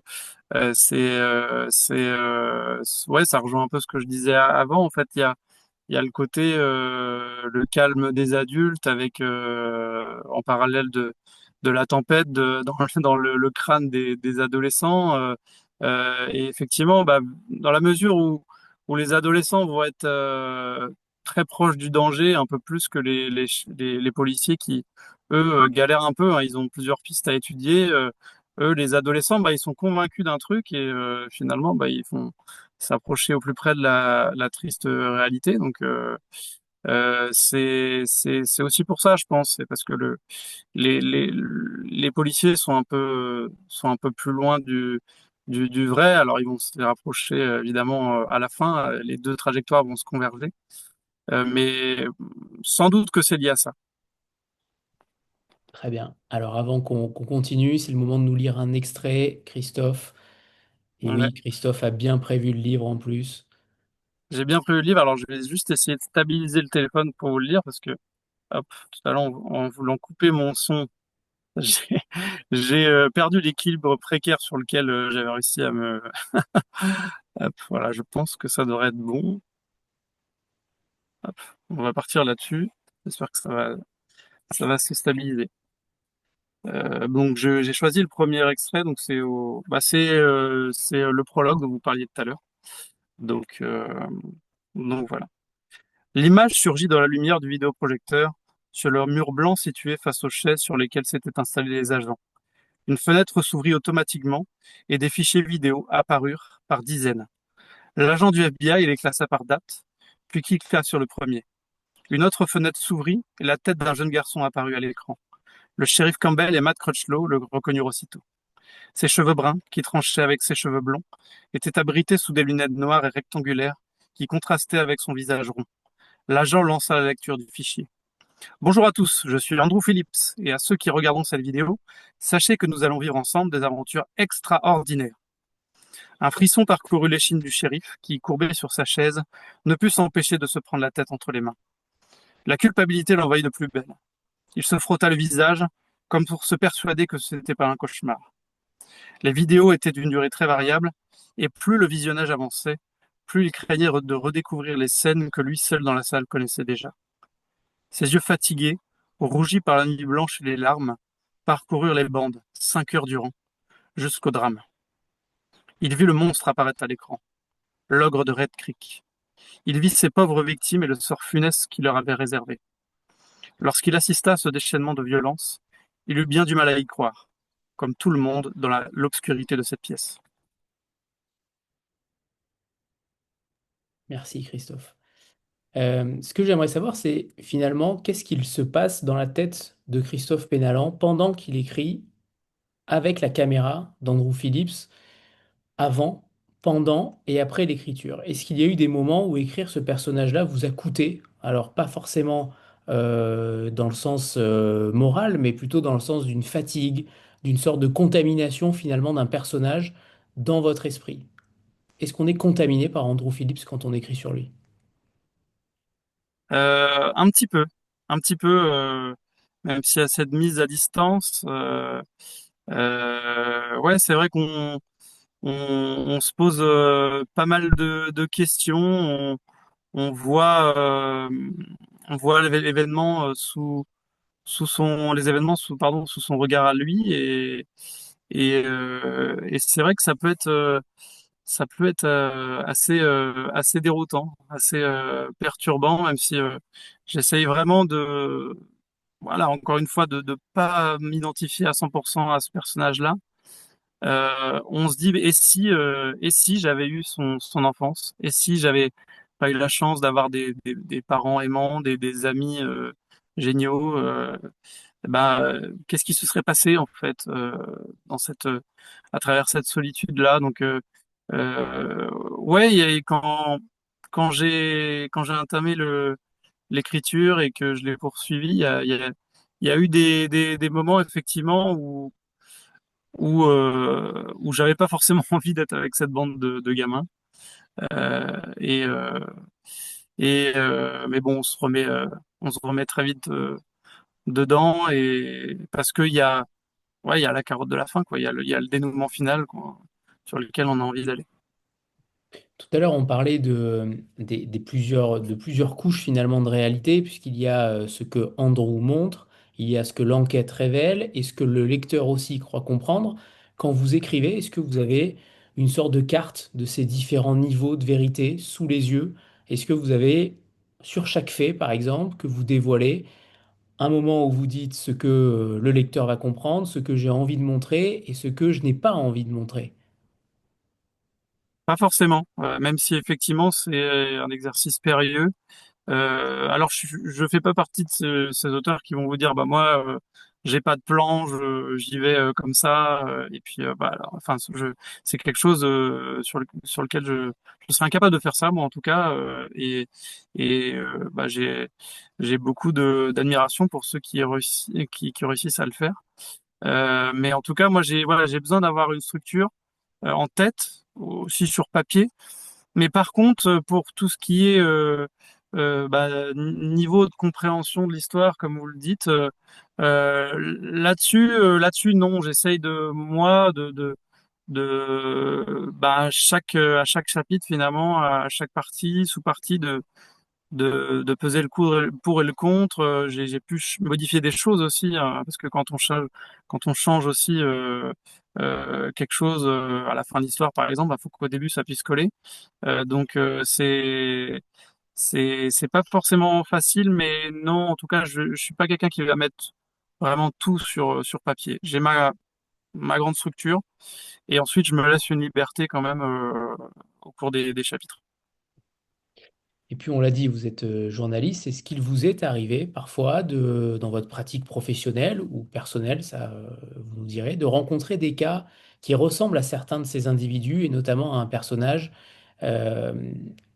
Speaker 3: ouais, ça rejoint un peu ce que je disais avant. En fait, il y a le côté, le calme des adultes avec, en parallèle de la tempête dans le crâne des adolescents. Et effectivement, dans la mesure où les adolescents vont être très proches du danger, un peu plus que les policiers qui, eux, galèrent un peu, hein. Ils ont plusieurs pistes à étudier. Eux, les adolescents, ils sont convaincus d'un truc et finalement, ils font s'approcher au plus près de la triste réalité. C'est aussi pour ça, je pense, c'est parce que les, les, les policiers sont un peu plus loin du vrai. Alors, ils vont se rapprocher, évidemment, à la fin. Les deux trajectoires vont se converger. Mais sans doute que c'est lié à ça.
Speaker 1: Très bien. Alors avant qu'on continue, c'est le moment de nous lire un extrait, Christophe. Et
Speaker 3: Ouais.
Speaker 1: oui, Christophe a bien prévu le livre en plus.
Speaker 3: J'ai bien pris le livre. Alors, je vais juste essayer de stabiliser le téléphone pour vous le lire parce que, hop, tout à l'heure, en voulant couper mon son, j'ai j'ai perdu l'équilibre précaire sur lequel j'avais réussi à me... Hop, voilà, je pense que ça devrait être bon. Hop, on va partir là-dessus. J'espère que ça va se stabiliser. J'ai choisi le premier extrait, donc c'est le prologue dont vous parliez tout à l'heure. Donc, euh, donc voilà. L'image surgit dans la lumière du vidéoprojecteur sur le mur blanc situé face aux chaises sur lesquelles s'étaient installés les agents. Une fenêtre s'ouvrit automatiquement et des fichiers vidéo apparurent par dizaines. L'agent du FBI les classa par date, puis cliqua sur le premier. Une autre fenêtre s'ouvrit et la tête d'un jeune garçon apparut à l'écran. Le shérif Campbell et Matt Crutchlow le reconnurent aussitôt. Ses cheveux bruns, qui tranchaient avec ses cheveux blonds, étaient abrités sous des lunettes noires et rectangulaires qui contrastaient avec son visage rond. L'agent lança la lecture du fichier. Bonjour à tous, je suis Andrew Phillips, et à ceux qui regarderont cette vidéo, sachez que nous allons vivre ensemble des aventures extraordinaires. Un frisson parcourut l'échine du shérif, qui, courbé sur sa chaise, ne put s'empêcher de se prendre la tête entre les mains. La culpabilité l'envahit de plus belle. Il se frotta le visage, comme pour se persuader que ce n'était pas un cauchemar. Les vidéos étaient d'une durée très variable, et plus le visionnage avançait, plus il craignait de redécouvrir les scènes que lui seul dans la salle connaissait déjà. Ses yeux fatigués, rougis par la nuit blanche et les larmes, parcoururent les bandes, 5 heures durant, jusqu'au drame. Il vit le monstre apparaître à l'écran, l'ogre de Red Creek. Il vit ses pauvres victimes et le sort funeste qu'il leur avait réservé. Lorsqu'il assista à ce déchaînement de violence, il eut bien du mal à y croire, comme tout le monde dans l'obscurité de cette pièce.
Speaker 1: Merci Christophe. Ce que j'aimerais savoir, c'est finalement qu'est-ce qu'il se passe dans la tête de Christophe Pénalan pendant qu'il écrit avec la caméra d'Andrew Phillips, avant, pendant et après l'écriture. Est-ce qu'il y a eu des moments où écrire ce personnage-là vous a coûté? Alors pas forcément dans le sens moral, mais plutôt dans le sens d'une fatigue, d'une sorte de contamination finalement d'un personnage dans votre esprit. Est-ce qu'on est contaminé par Andrew Phillips quand on écrit sur lui?
Speaker 3: Un petit peu, un petit peu, même s'il y a cette mise à distance. Ouais, c'est vrai qu'on se pose pas mal de questions. On voit, on voit l'événement sous son, les événements sous, pardon, sous son regard à lui et c'est vrai que ça peut être assez déroutant, assez perturbant, même si j'essaye vraiment de, voilà, encore une fois, de pas m'identifier à 100% à ce personnage-là. On se dit, et si j'avais eu son enfance, et si j'avais pas eu la chance d'avoir des parents aimants, des amis géniaux, qu'est-ce qui se serait passé en fait dans à travers cette solitude-là. Donc, ouais, quand j'ai entamé l'écriture et que je l'ai poursuivi, il y a eu des moments effectivement où j'avais pas forcément envie d'être avec cette bande de gamins. Euh, et euh, mais bon, on se remet très vite dedans et parce qu'il y a, ouais, il y a la carotte de la fin, quoi. Il y a le dénouement final, quoi, sur lequel on a envie d'aller.
Speaker 1: Tout à l'heure, on parlait de plusieurs couches finalement de réalité, puisqu'il y a ce que Andrew montre, il y a ce que l'enquête révèle, et ce que le lecteur aussi croit comprendre. Quand vous écrivez, est-ce que vous avez une sorte de carte de ces différents niveaux de vérité sous les yeux? Est-ce que vous avez, sur chaque fait, par exemple, que vous dévoilez, un moment où vous dites ce que le lecteur va comprendre, ce que j'ai envie de montrer, et ce que je n'ai pas envie de montrer?
Speaker 3: Pas forcément, même si effectivement c'est un exercice périlleux. Alors je fais pas partie de ces auteurs qui vont vous dire bah moi j'ai pas de plan, j'y vais comme ça et puis bah alors, enfin c'est quelque chose sur lequel je serais incapable de faire ça moi en tout cas bah j'ai beaucoup de d'admiration pour ceux qui réussissent à le faire. Mais en tout cas moi j'ai besoin d'avoir une structure en tête aussi sur papier mais par contre, pour tout ce qui est niveau de compréhension de l'histoire, comme vous le dites, là-dessus, non. J'essaye de moi à chaque chapitre finalement, à chaque partie, sous-partie de peser le pour et le contre. J'ai pu modifier des choses aussi, hein, parce que quand on change aussi quelque chose à la fin de l'histoire, par exemple, il faut qu'au début ça puisse coller. Donc c'est pas forcément facile, mais non, en tout cas, je suis pas quelqu'un qui va mettre vraiment tout sur papier. J'ai ma grande structure et ensuite je me laisse une liberté quand même au cours des chapitres.
Speaker 1: Et puis on l'a dit, vous êtes journaliste. Est-ce qu'il vous est arrivé parfois dans votre pratique professionnelle ou personnelle, ça vous nous direz, de rencontrer des cas qui ressemblent à certains de ces individus et notamment à un personnage euh,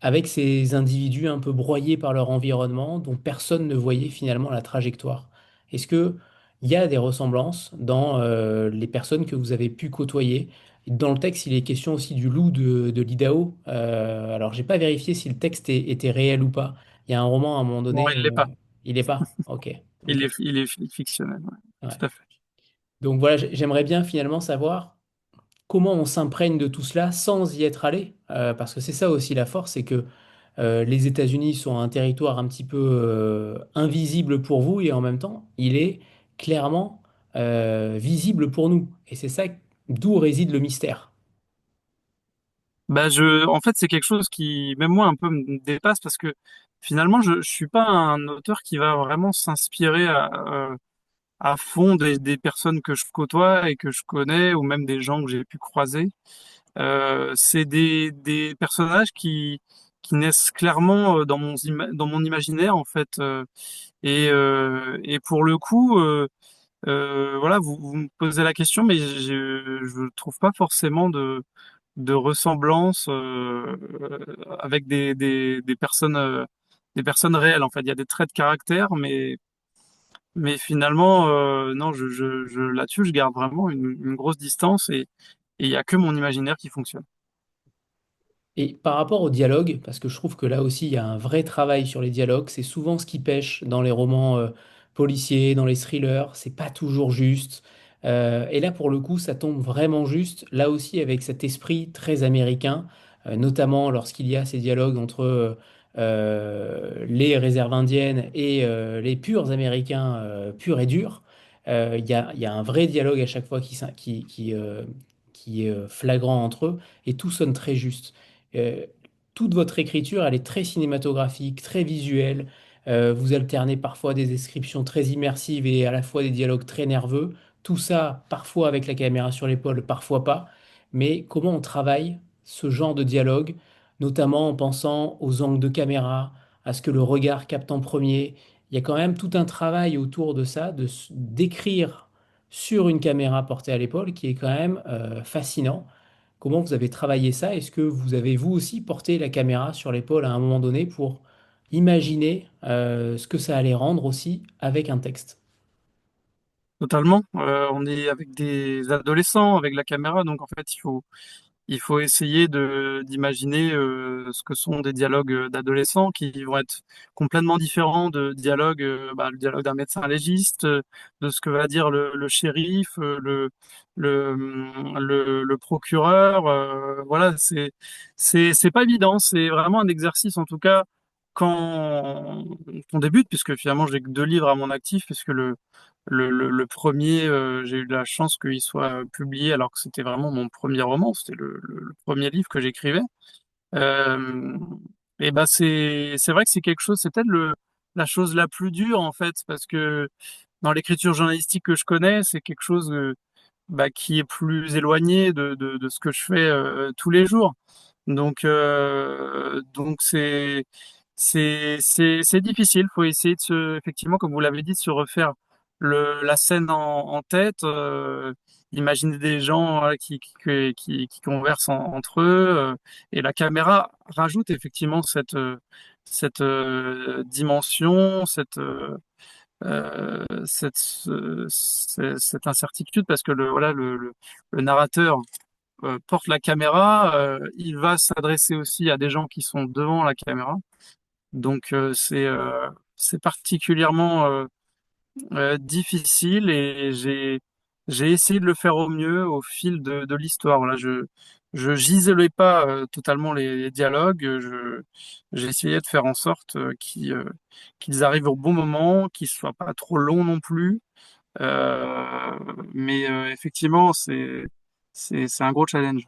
Speaker 1: avec ces individus un peu broyés par leur environnement dont personne ne voyait finalement la trajectoire? Est-ce que il y a des ressemblances dans les personnes que vous avez pu côtoyer? Dans le texte, il est question aussi du loup de l'Idaho. Alors, j'ai pas vérifié si le texte était réel ou pas. Il y a un roman à un moment
Speaker 3: Non,
Speaker 1: donné,
Speaker 3: il l'est pas.
Speaker 1: il est pas. Ok, ok.
Speaker 3: Il est fictionnel, ouais.
Speaker 1: Ouais.
Speaker 3: Tout à fait.
Speaker 1: Donc voilà, j'aimerais bien finalement savoir comment on s'imprègne de tout cela sans y être allé, parce que c'est ça aussi la force, c'est que les États-Unis sont un territoire un petit peu invisible pour vous et en même temps, il est clairement visible pour nous. Et c'est ça d'où réside le mystère.
Speaker 3: En fait, c'est quelque chose qui, même moi, un peu me dépasse parce que finalement, je suis pas un auteur qui va vraiment s'inspirer à fond des personnes que je côtoie et que je connais ou même des gens que j'ai pu croiser. C'est des personnages qui naissent clairement dans dans mon imaginaire, en fait. Et pour le coup, voilà, vous me posez la question, mais je trouve pas forcément de ressemblance avec des personnes réelles. En fait, il y a des traits de caractère, mais finalement, non, là-dessus, je garde vraiment une grosse distance et il y a que mon imaginaire qui fonctionne.
Speaker 1: Et par rapport au dialogue, parce que je trouve que là aussi il y a un vrai travail sur les dialogues, c'est souvent ce qui pêche dans les romans policiers, dans les thrillers, c'est pas toujours juste. Et là pour le coup, ça tombe vraiment juste, là aussi avec cet esprit très américain, notamment lorsqu'il y a ces dialogues entre les réserves indiennes et les purs Américains purs et durs. Il y a un vrai dialogue à chaque fois qui est flagrant entre eux, et tout sonne très juste. Euh, Toute votre écriture, elle est très cinématographique, très visuelle. Vous alternez parfois des descriptions très immersives et à la fois des dialogues très nerveux. Tout ça, parfois avec la caméra sur l'épaule, parfois pas. Mais comment on travaille ce genre de dialogue, notamment en pensant aux angles de caméra, à ce que le regard capte en premier. Il y a quand même tout un travail autour de ça, d'écrire sur une caméra portée à l'épaule, qui est quand même fascinant. Comment vous avez travaillé ça? Est-ce que vous avez vous aussi porté la caméra sur l'épaule à un moment donné pour imaginer ce que ça allait rendre aussi avec un texte?
Speaker 3: Totalement. On est avec des adolescents, avec la caméra, donc en fait, il faut essayer d'imaginer ce que sont des dialogues d'adolescents qui vont être complètement différents de dialogues, le dialogue d'un médecin légiste, de ce que va dire le shérif, le procureur. Voilà, c'est pas évident. C'est vraiment un exercice, en tout cas, quand on débute, puisque finalement j'ai que deux livres à mon actif, puisque le premier, j'ai eu de la chance qu'il soit publié alors que c'était vraiment mon premier roman, c'était le premier livre que j'écrivais. Euh, et ben c'est vrai que c'est quelque chose, c'est peut-être la chose la plus dure en fait, parce que dans l'écriture journalistique que je connais, c'est quelque chose qui est plus éloigné de ce que je fais tous les jours. Donc c'est difficile. Faut essayer de effectivement, comme vous l'avez dit, de se refaire la scène en tête. Imaginer des gens qui conversent entre eux, et la caméra rajoute effectivement cette dimension, cette incertitude parce que le narrateur porte la caméra, il va s'adresser aussi à des gens qui sont devant la caméra. Donc c'est particulièrement difficile et j'ai essayé de le faire au mieux au fil de l'histoire. Voilà, je giselais pas totalement les dialogues. J'ai essayé de faire en sorte qu'ils arrivent au bon moment, qu'ils soient pas trop longs non plus. Mais effectivement, c'est un gros challenge.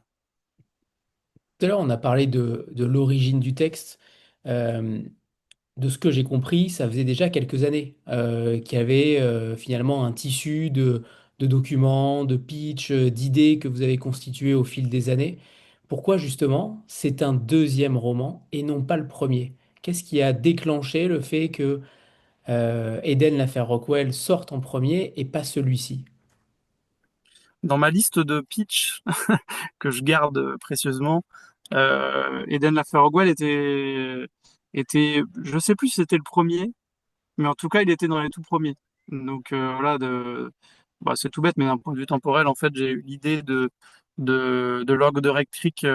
Speaker 1: Tout à l'heure, on a parlé de l'origine du texte. Euh, de ce que j'ai compris, ça faisait déjà quelques années qu'il y avait finalement un tissu de documents, de pitch, d'idées que vous avez constitué au fil des années. Pourquoi justement c'est un deuxième roman et non pas le premier? Qu'est-ce qui a déclenché le fait que Eden l'affaire Rockwell sorte en premier et pas celui-ci?
Speaker 3: Dans ma liste de pitch que je garde précieusement, Eden Laferrogwell je sais plus si c'était le premier, mais en tout cas, il était dans les tout premiers. Donc voilà, c'est tout bête, mais d'un point de vue temporel, en fait, j'ai eu l'idée de l'orgue de Rectric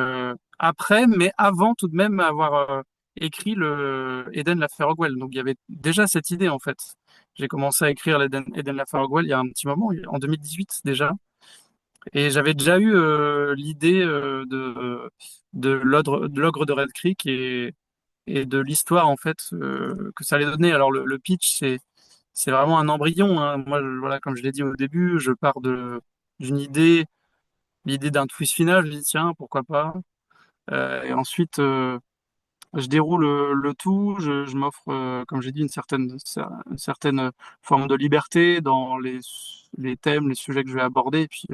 Speaker 3: après, mais avant tout de même avoir écrit le Eden Laferrogwell. Donc il y avait déjà cette idée, en fait. J'ai commencé à écrire Eden Laferrogwell il y a un petit moment, en 2018 déjà. Et j'avais déjà eu l'idée de l'ogre de Red Creek et de l'histoire en fait que ça allait donner. Alors le pitch, c'est vraiment un embryon, hein. Moi, voilà, comme je l'ai dit au début, je pars d'une idée, l'idée d'un twist final. Je dis tiens, pourquoi pas. Et ensuite, je déroule le tout. Je m'offre, comme j'ai dit, une certaine forme de liberté dans les thèmes, les sujets que je vais aborder, et puis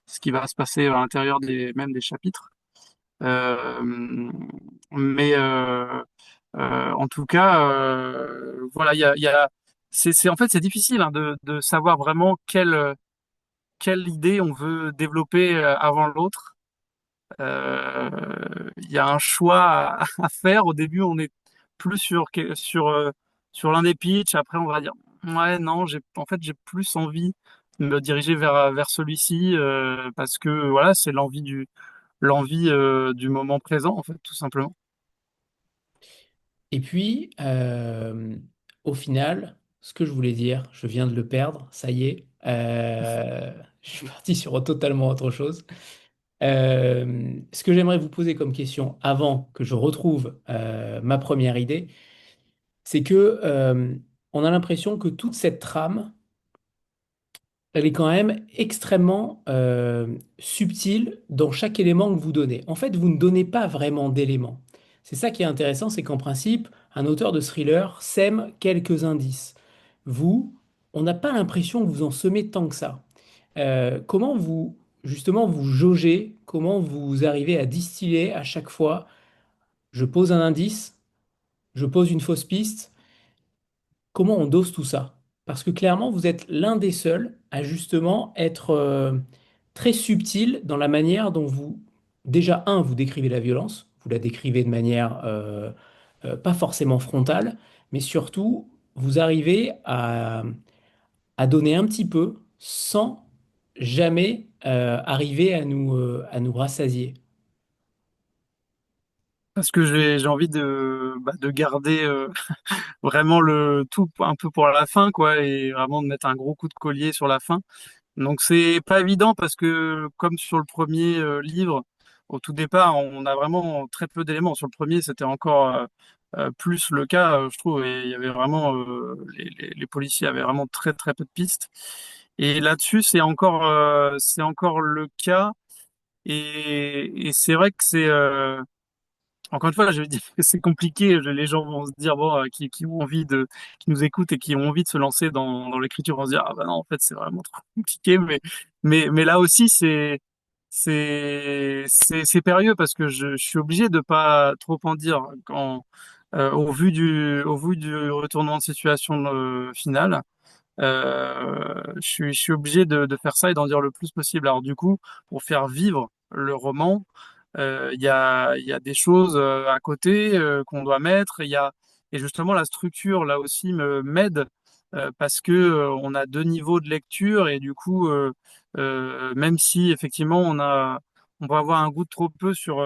Speaker 3: ce qui va se passer à l'intérieur même des chapitres. Euh, mais en tout cas, voilà, en fait, c'est difficile hein, de savoir vraiment quelle idée on veut développer avant l'autre. Euh, Il y a un choix à faire. Au début, on est plus sur l'un des pitchs. Après, on va dire, ouais, non, en fait, j'ai plus envie de me diriger vers celui-ci parce que voilà, c'est l'envie du moment présent, en fait, tout simplement.
Speaker 1: Et puis, au final, ce que je voulais dire, je viens de le perdre, ça y est. Je suis parti sur totalement autre chose. Ce que j'aimerais vous poser comme question avant que je retrouve ma première idée, c'est que on a l'impression que toute cette trame, elle est quand même extrêmement subtile dans chaque élément que vous donnez. En fait, vous ne donnez pas vraiment d'éléments. C'est ça qui est intéressant, c'est qu'en principe, un auteur de thriller sème quelques indices. Vous, on n'a pas l'impression que vous en semez tant que ça. Comment vous, justement, vous jaugez, comment vous arrivez à distiller à chaque fois, je pose un indice, je pose une fausse piste, comment on dose tout ça? Parce que clairement, vous êtes l'un des seuls à justement être très subtil dans la manière dont vous, déjà, vous décrivez la violence, vous la décrivez de manière pas forcément frontale, mais surtout, vous arrivez à donner un petit peu sans jamais arriver à nous rassasier.
Speaker 3: Parce que j'ai envie de garder vraiment le tout un peu pour la fin, quoi, et vraiment de mettre un gros coup de collier sur la fin. Donc c'est pas évident parce que comme sur le premier livre, au tout départ, on a vraiment très peu d'éléments. Sur le premier, c'était encore plus le cas, je trouve, et il y avait vraiment les policiers avaient vraiment très très peu de pistes. Et là-dessus, c'est encore le cas. Et c'est vrai que c'est encore une fois, je vais dire que c'est compliqué. Les gens vont se dire, bon, qui ont envie qui nous écoutent et qui ont envie de se lancer dans l'écriture, vont se dire, ah bah non, en fait, c'est vraiment trop compliqué. Mais là aussi, c'est périlleux parce que je suis obligé de pas trop en dire au vu du retournement de situation final. Je suis obligé de faire ça et d'en dire le plus possible. Alors du coup, pour faire vivre le roman, il y a des choses à côté qu'on doit mettre. Et justement, la structure, là aussi, m'aide parce que on a deux niveaux de lecture et du coup, même si effectivement on va avoir un goût de trop peu sur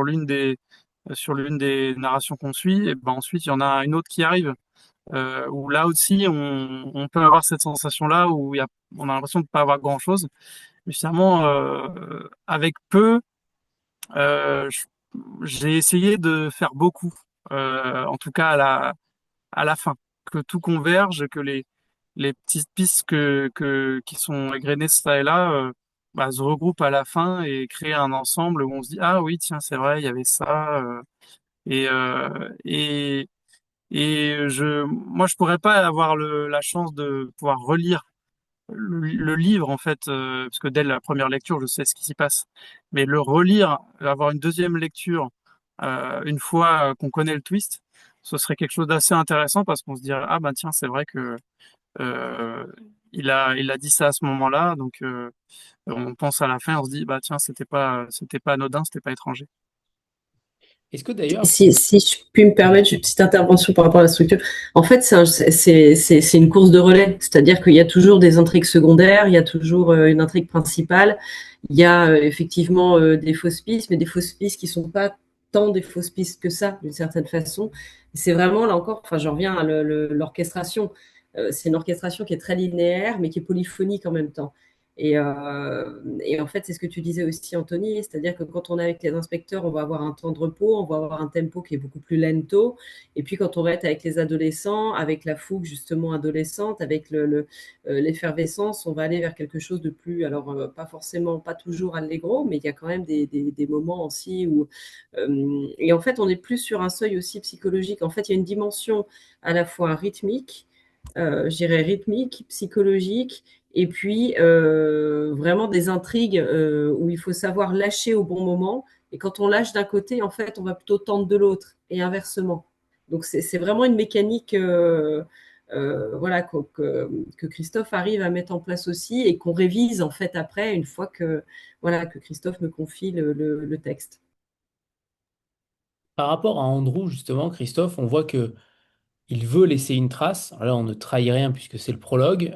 Speaker 3: l'une des narrations qu'on suit, et ben ensuite il y en a une autre qui arrive où là aussi on peut avoir cette sensation-là où on a l'impression de pas avoir grand-chose. Mais finalement, avec peu, euh, je- j'ai essayé de faire beaucoup, en tout cas à la fin, que tout converge, que les petites pistes qui sont égrenées ça et là se regroupent à la fin et créent un ensemble où on se dit ah oui tiens c'est vrai il y avait ça et euh, et moi, je pourrais pas avoir la chance de pouvoir relire le livre, en fait, parce que dès la première lecture, je sais ce qui s'y passe. Mais le relire, avoir une deuxième lecture, une fois qu'on connaît le twist, ce serait quelque chose d'assez intéressant parce qu'on se dirait, ah ben tiens, c'est vrai que euh, il a dit ça à ce moment-là, donc on pense à la fin, on se dit, bah tiens, c'était pas anodin, c'était pas étranger.
Speaker 1: Est-ce que d'ailleurs,
Speaker 2: Si je puis me permettre une petite intervention par rapport à la structure, en fait, c'est une course de relais, c'est-à-dire qu'il y a toujours des intrigues secondaires, il y a toujours une intrigue principale, il y a effectivement des fausses pistes, mais des fausses pistes qui sont pas tant des fausses pistes que ça, d'une certaine façon. C'est vraiment, là encore, enfin, j'en reviens à l'orchestration. C'est une orchestration qui est très linéaire, mais qui est polyphonique en même temps. Et en fait, c'est ce que tu disais aussi, Anthony, c'est-à-dire que quand on est avec les inspecteurs, on va avoir un temps de repos, on va avoir un tempo qui est beaucoup plus lento. Et puis quand on va être avec les adolescents, avec la fougue justement adolescente, avec l'effervescence, on va aller vers quelque chose de plus, alors pas forcément, pas toujours allegro, mais il y a quand même des moments aussi où... et en fait, on est plus sur un seuil aussi psychologique. En fait, il y a une dimension à la fois rythmique, je dirais rythmique, psychologique, et puis vraiment des intrigues où il faut savoir lâcher au bon moment. Et quand on lâche d'un côté, en fait, on va plutôt tendre de l'autre, et inversement. Donc c'est vraiment une mécanique voilà, que Christophe arrive à mettre en place aussi et qu'on révise en fait après, une fois que, voilà, que Christophe me confie le texte.
Speaker 1: Par rapport à Andrew, justement, Christophe, on voit que il veut laisser une trace. Alors là, on ne trahit rien puisque c'est le prologue,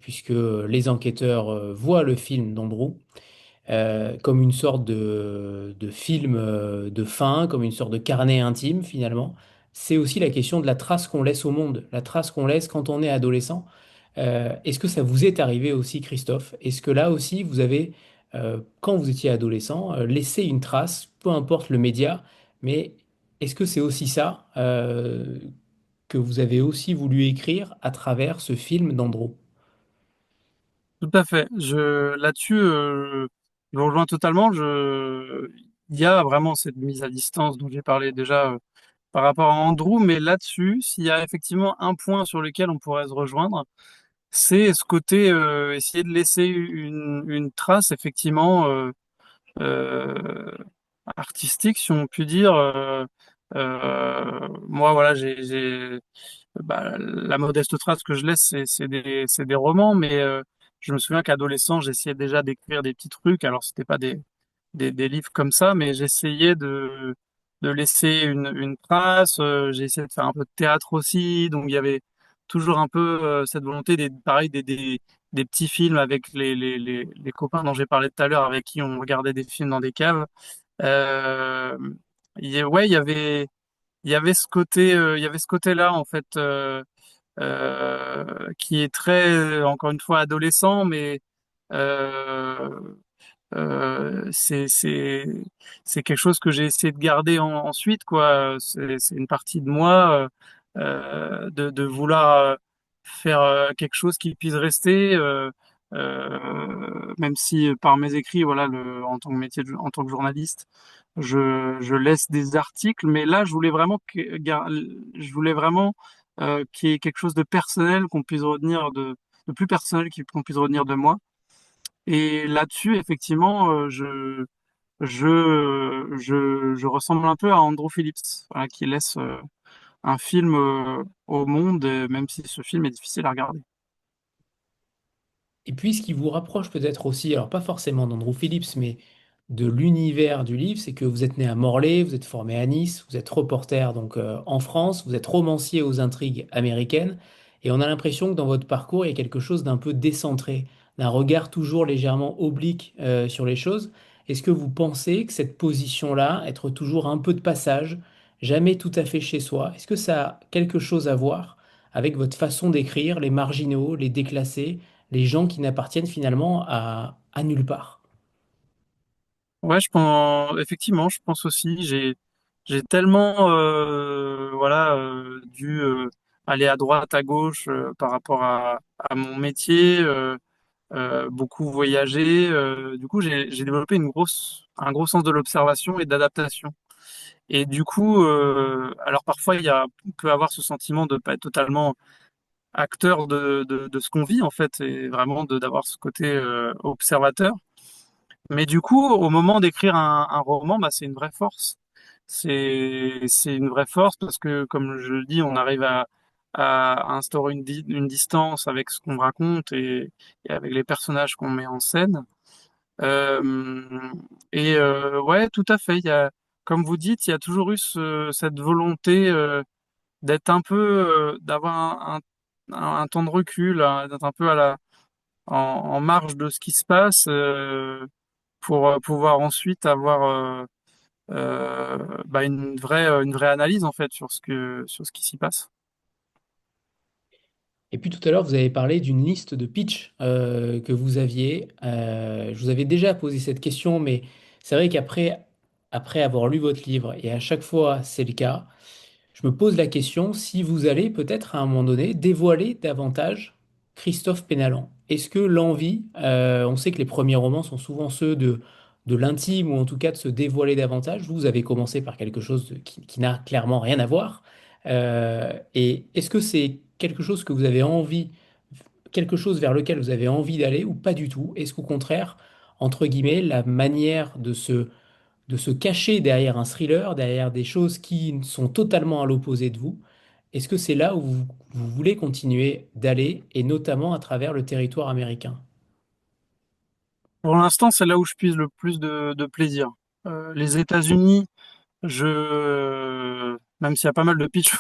Speaker 1: puisque les enquêteurs voient le film d'Andrew comme une sorte de film de fin, comme une sorte de carnet intime finalement. C'est aussi la question de la trace qu'on laisse au monde, la trace qu'on laisse quand on est adolescent. Est-ce que ça vous est arrivé aussi, Christophe? Est-ce que là aussi, vous avez, quand vous étiez adolescent, laissé une trace, peu importe le média, mais est-ce que c'est aussi ça que vous avez aussi voulu écrire à travers ce film d'Andro?
Speaker 3: Tout à fait. Là-dessus, je vous rejoins totalement. Il y a vraiment cette mise à distance dont j'ai parlé déjà par rapport à Andrew, mais là-dessus, s'il y a effectivement un point sur lequel on pourrait se rejoindre, c'est ce côté essayer de laisser une trace effectivement euh, artistique, si on peut dire. Moi, voilà, la modeste trace que je laisse, c'est des romans, mais je me souviens qu'adolescent, j'essayais déjà d'écrire des petits trucs. Alors, c'était pas des livres comme ça, mais j'essayais de laisser une trace. J'ai essayé de faire un peu de théâtre aussi, donc il y avait toujours un peu cette volonté, pareil, des petits films avec les copains dont j'ai parlé tout à l'heure, avec qui on regardait des films dans des caves. Euh, ouais, il y avait ce côté, il y avait ce côté-là en fait qui est très, encore une fois, adolescent, mais euh, c'est quelque chose que j'ai essayé de garder ensuite, quoi. C'est une partie de moi de vouloir faire quelque chose qui puisse rester, même si par mes écrits, voilà, en tant que en tant que journaliste, je laisse des articles, mais là, je voulais vraiment qu'il y ait quelque chose de personnel qu'on puisse retenir de plus personnel qu'on puisse retenir de moi. Et là-dessus, effectivement, je ressemble un peu à Andrew Phillips, voilà, qui laisse un film au monde, même si ce film est difficile à regarder.
Speaker 1: Et puis, ce qui vous rapproche peut-être aussi, alors pas forcément d'Andrew Phillips, mais de l'univers du livre, c'est que vous êtes né à Morlaix, vous êtes formé à Nice, vous êtes reporter donc en France, vous êtes romancier aux intrigues américaines, et on a l'impression que dans votre parcours, il y a quelque chose d'un peu décentré, d'un regard toujours légèrement oblique sur les choses. Est-ce que vous pensez que cette position-là, être toujours un peu de passage, jamais tout à fait chez soi, est-ce que ça a quelque chose à voir avec votre façon d'écrire, les marginaux, les déclassés? Les gens qui n'appartiennent finalement à nulle part.
Speaker 3: Ouais, effectivement, je pense aussi, j'ai tellement, voilà, dû aller à droite, à gauche par rapport à mon métier, beaucoup voyager. Du coup, j'ai développé un gros sens de l'observation et d'adaptation. Et du coup, alors parfois, on peut avoir ce sentiment de pas être totalement acteur de ce qu'on vit, en fait, et vraiment d'avoir ce côté observateur. Mais du coup, au moment d'écrire un roman, bah, c'est une vraie force. C'est une vraie force parce que, comme je le dis, on arrive à instaurer une distance avec ce qu'on raconte et avec les personnages qu'on met en scène. Euh, ouais, tout à fait. Comme vous dites, il y a toujours eu cette volonté d'être un peu, d'avoir un temps de recul, hein, d'être un peu en marge de ce qui se passe pour pouvoir ensuite avoir bah, une vraie analyse en fait sur ce qui s'y passe.
Speaker 1: Et puis tout à l'heure, vous avez parlé d'une liste de pitch que vous aviez. Je vous avais déjà posé cette question, mais c'est vrai qu'après avoir lu votre livre, et à chaque fois c'est le cas, je me pose la question si vous allez peut-être à un moment donné dévoiler davantage Christophe Pénalan. Est-ce que l'envie, on sait que les premiers romans sont souvent ceux de l'intime ou en tout cas de se dévoiler davantage. Vous avez commencé par quelque chose qui n'a clairement rien à voir. Et est-ce que c'est quelque chose que vous avez envie, quelque chose vers lequel vous avez envie d'aller ou pas du tout? Est-ce qu'au contraire, entre guillemets, la manière de se cacher derrière un thriller, derrière des choses qui sont totalement à l'opposé de vous, est-ce que c'est là où vous voulez continuer d'aller, et notamment à travers le territoire américain?
Speaker 3: Pour l'instant, c'est là où je puise le plus de plaisir. Les États-Unis, même s'il y a pas mal de pitch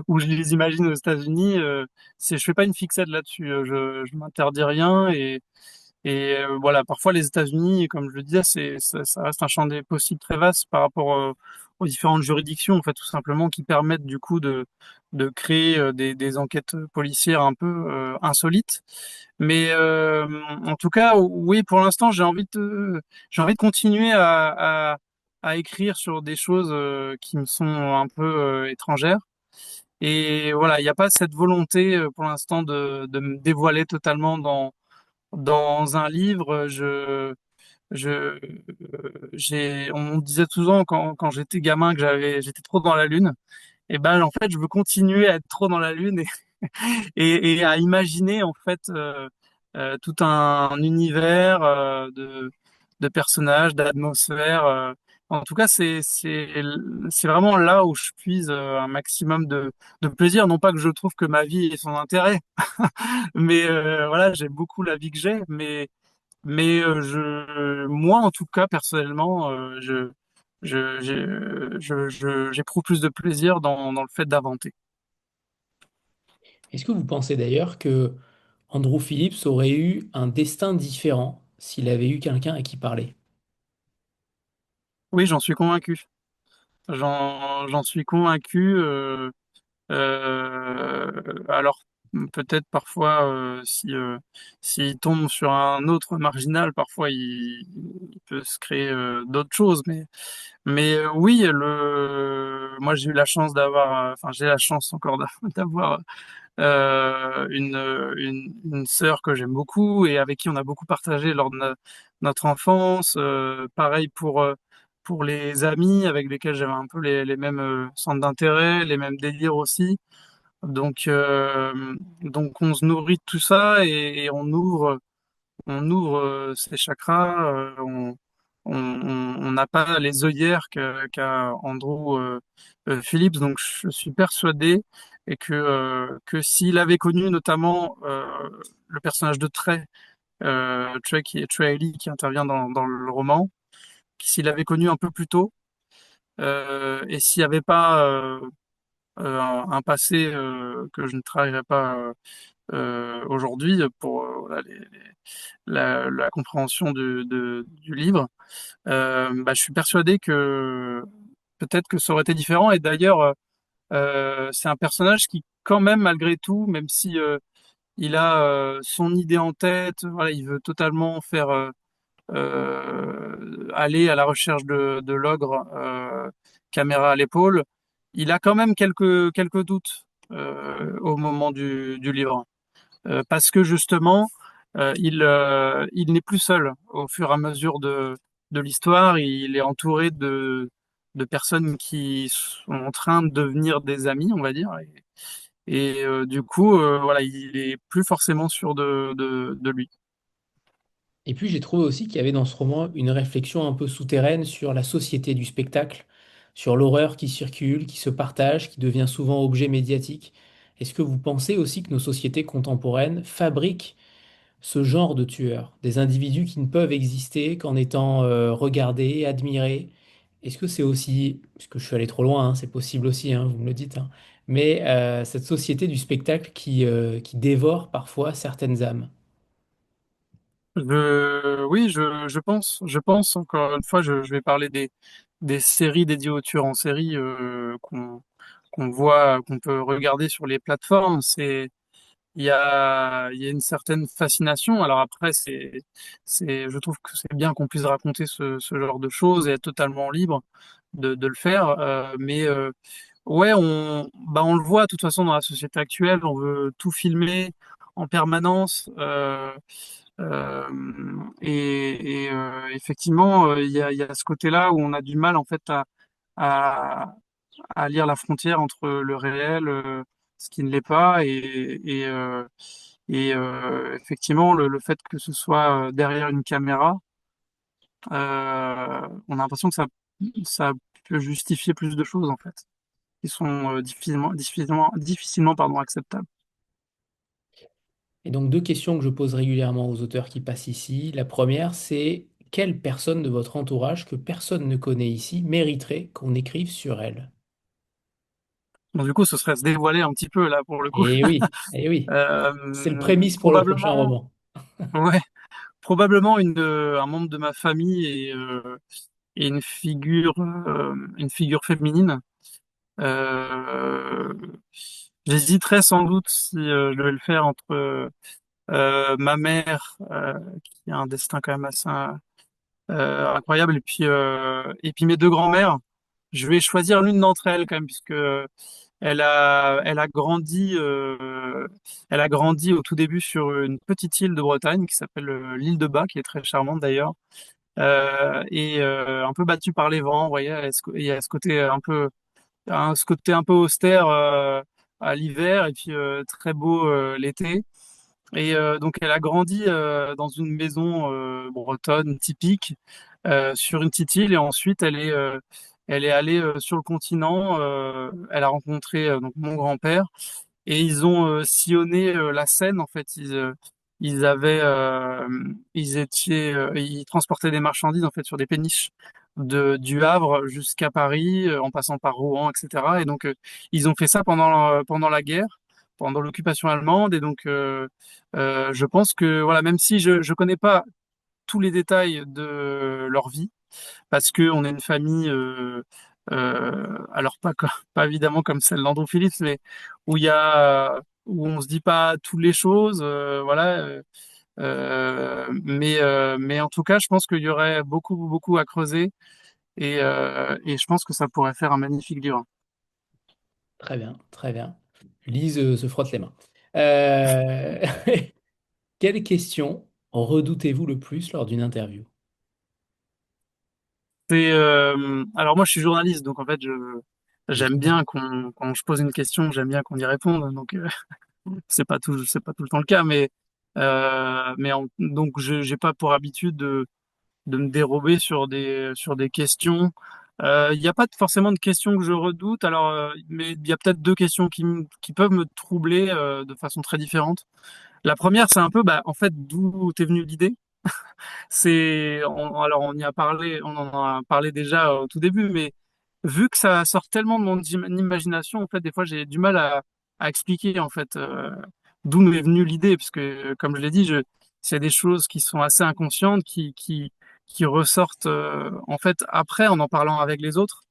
Speaker 3: où je les imagine aux États-Unis, je fais pas une fixette là-dessus. Je m'interdis rien et voilà. Parfois, les États-Unis, comme je le disais, ça reste un champ des possibles très vaste par rapport aux différentes juridictions, en fait, tout simplement, qui permettent du coup de créer des enquêtes policières un peu insolites. Mais en tout cas, oui, pour l'instant, j'ai envie de continuer à écrire sur des choses qui me sont un peu étrangères. Et voilà, il n'y a pas cette volonté pour l'instant de me dévoiler totalement dans un livre. On me disait souvent quand j'étais gamin que j'étais trop dans la lune. Et ben, en fait, je veux continuer à être trop dans la lune et à imaginer en fait tout un univers de personnages, d'atmosphère. En tout cas, c'est vraiment là où je puise un maximum de plaisir. Non pas que je trouve que ma vie ait son intérêt, mais voilà, j'aime beaucoup la vie que j'ai. Mais moi, en tout cas, personnellement, j'éprouve plus de plaisir dans le fait d'inventer.
Speaker 1: Est-ce que vous pensez d'ailleurs que Andrew Phillips aurait eu un destin différent s'il avait eu quelqu'un à qui parler?
Speaker 3: Oui, j'en suis convaincu. J'en suis convaincu. Alors peut-être parfois s'il tombe sur un autre marginal, parfois il peut se créer d'autres choses. Mais oui, moi j'ai eu la chance d'avoir, enfin j'ai la chance encore d'avoir une sœur que j'aime beaucoup et avec qui on a beaucoup partagé lors de notre enfance. Pareil pour les amis avec lesquels j'avais un peu les mêmes centres d'intérêt, les mêmes délires aussi. Donc, donc on se nourrit de tout ça et on ouvre ses chakras. On n'a pas les œillères qu'a Andrew Phillips. Donc, je suis persuadé et que s'il avait connu notamment le personnage de Trey, Trey Lee qui intervient dans le roman, s'il avait connu un peu plus tôt et s'il n'y avait pas un passé que je ne trahirais pas aujourd'hui pour voilà, la compréhension du livre, bah, je suis persuadé que peut-être que ça aurait été différent. Et d'ailleurs, c'est un personnage qui, quand même, malgré tout, même si il a son idée en tête, voilà, il veut totalement faire aller à la recherche de l'ogre, caméra à l'épaule, il a quand même quelques doutes au moment du livre. Parce que justement, il n'est plus seul au fur et à mesure de l'histoire. Il est entouré de personnes qui sont en train de devenir des amis, on va dire. Et du coup, voilà, il est plus forcément sûr de lui.
Speaker 1: Et puis j'ai trouvé aussi qu'il y avait dans ce roman une réflexion un peu souterraine sur la société du spectacle, sur l'horreur qui circule, qui se partage, qui devient souvent objet médiatique. Est-ce que vous pensez aussi que nos sociétés contemporaines fabriquent ce genre de tueurs, des individus qui ne peuvent exister qu'en étant regardés, admirés? Est-ce que c'est aussi, parce que je suis allé trop loin, hein, c'est possible aussi, hein, vous me le dites, hein, mais cette société du spectacle qui dévore parfois certaines âmes?
Speaker 3: Oui, je pense, encore une fois, je vais parler des séries dédiées aux tueurs en série qu'on voit, qu'on peut regarder sur les plateformes. il y a une certaine fascination. Alors après, je trouve que c'est bien qu'on puisse raconter ce genre de choses et être totalement libre de le faire. Ouais, on le voit de toute façon dans la société actuelle, on veut tout filmer en permanence. Effectivement, il y a ce côté-là où on a du mal en fait à, à lire la frontière entre le réel, ce qui ne l'est pas, effectivement le fait que ce soit derrière une caméra, on a l'impression que ça peut justifier plus de choses en fait, qui sont difficilement pardon, acceptables.
Speaker 1: Et donc, deux questions que je pose régulièrement aux auteurs qui passent ici. La première, c'est quelle personne de votre entourage que personne ne connaît ici mériterait qu'on écrive sur elle?
Speaker 3: Donc du coup, ce serait se dévoiler un petit peu là pour le coup.
Speaker 1: Eh oui, c'est le
Speaker 3: Euh,
Speaker 1: prémisse pour le prochain
Speaker 3: probablement,
Speaker 1: roman.
Speaker 3: ouais, probablement un membre de ma famille et une figure féminine. Euh, J'hésiterais sans doute si je devais le faire entre ma mère, qui a un destin quand même assez incroyable, et puis mes deux grands-mères. Je vais choisir l'une d'entre elles quand même, puisque elle a elle a grandi au tout début sur une petite île de Bretagne qui s'appelle l'île de Bas, qui est très charmante d'ailleurs, un peu battue par les vents. Vous voyez, il y a ce côté ce côté un peu austère à l'hiver et puis très beau l'été. Donc elle a grandi dans une maison bretonne typique sur une petite île et ensuite elle est allée sur le continent. Elle a rencontré donc mon grand-père et ils ont sillonné la Seine en fait. Ils avaient ils transportaient des marchandises en fait sur des péniches du Havre jusqu'à Paris en passant par Rouen, etc. Et donc ils ont fait ça pendant la guerre, pendant l'occupation allemande. Et donc je pense que voilà, même si je connais pas tous les détails de leur vie, parce que on est une famille, alors pas évidemment comme celle d'Andrew Phillips, mais où on se dit pas toutes les choses, voilà. Mais en tout cas, je pense qu'il y aurait beaucoup à creuser et je pense que ça pourrait faire un magnifique livre.
Speaker 1: Très bien, très bien. Lise se frotte les mains. Euh, Quelle question redoutez-vous le plus lors d'une interview?
Speaker 3: Alors moi, je suis journaliste, donc en fait,
Speaker 1: Je
Speaker 3: j'aime
Speaker 1: sais.
Speaker 3: bien quand je pose une question, j'aime bien qu'on y réponde. Donc c'est pas tout le temps le cas, donc j'ai pas pour habitude de me dérober sur des questions. Il n'y a pas forcément de questions que je redoute, mais il y a peut-être deux questions qui peuvent me troubler de façon très différente. La première, c'est un peu, bah, en fait, d'où t'es venue l'idée? Alors on y a parlé, on en a parlé déjà au tout début, mais vu que ça sort tellement de mon imagination, en fait, des fois j'ai du mal à expliquer en fait d'où m'est venue l'idée, puisque comme je l'ai dit, c'est des choses qui sont assez inconscientes, qui ressortent en fait après en parlant avec les autres,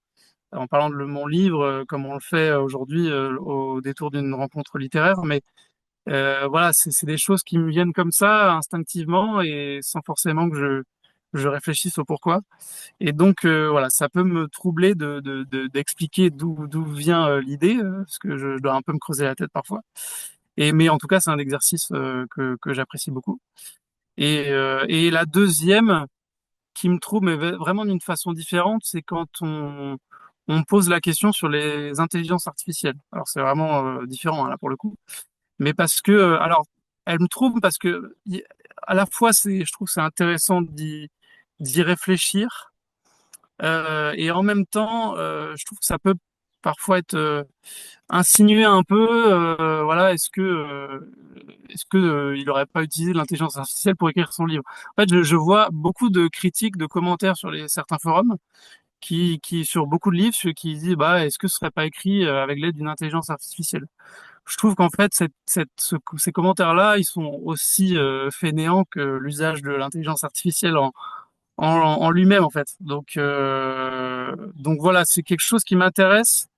Speaker 3: en parlant de mon livre, comme on le fait aujourd'hui au détour d'une rencontre littéraire, mais voilà, c'est des choses qui me viennent comme ça, instinctivement, et sans forcément que je réfléchisse au pourquoi. Et donc, voilà, ça peut me troubler d'expliquer d'où vient l'idée, parce que je dois un peu me creuser la tête parfois. Mais en tout cas, c'est un exercice que j'apprécie beaucoup. Et la deuxième, qui me trouble, mais vraiment d'une façon différente, c'est quand on me pose la question sur les intelligences artificielles. Alors, c'est vraiment différent, hein, là, pour le coup, mais parce que alors elle me trouble parce que à la fois je trouve que c'est intéressant d'y réfléchir et en même temps je trouve que ça peut parfois être insinué un peu voilà est-ce que il aurait pas utilisé l'intelligence artificielle pour écrire son livre. En fait je vois beaucoup de critiques de commentaires sur certains forums qui sur beaucoup de livres qui disent bah est-ce que ce serait pas écrit avec l'aide d'une intelligence artificielle. Je trouve qu'en fait, ces commentaires-là, ils sont aussi fainéants que l'usage de l'intelligence artificielle en lui-même, en fait. Donc voilà, c'est quelque chose qui m'intéresse,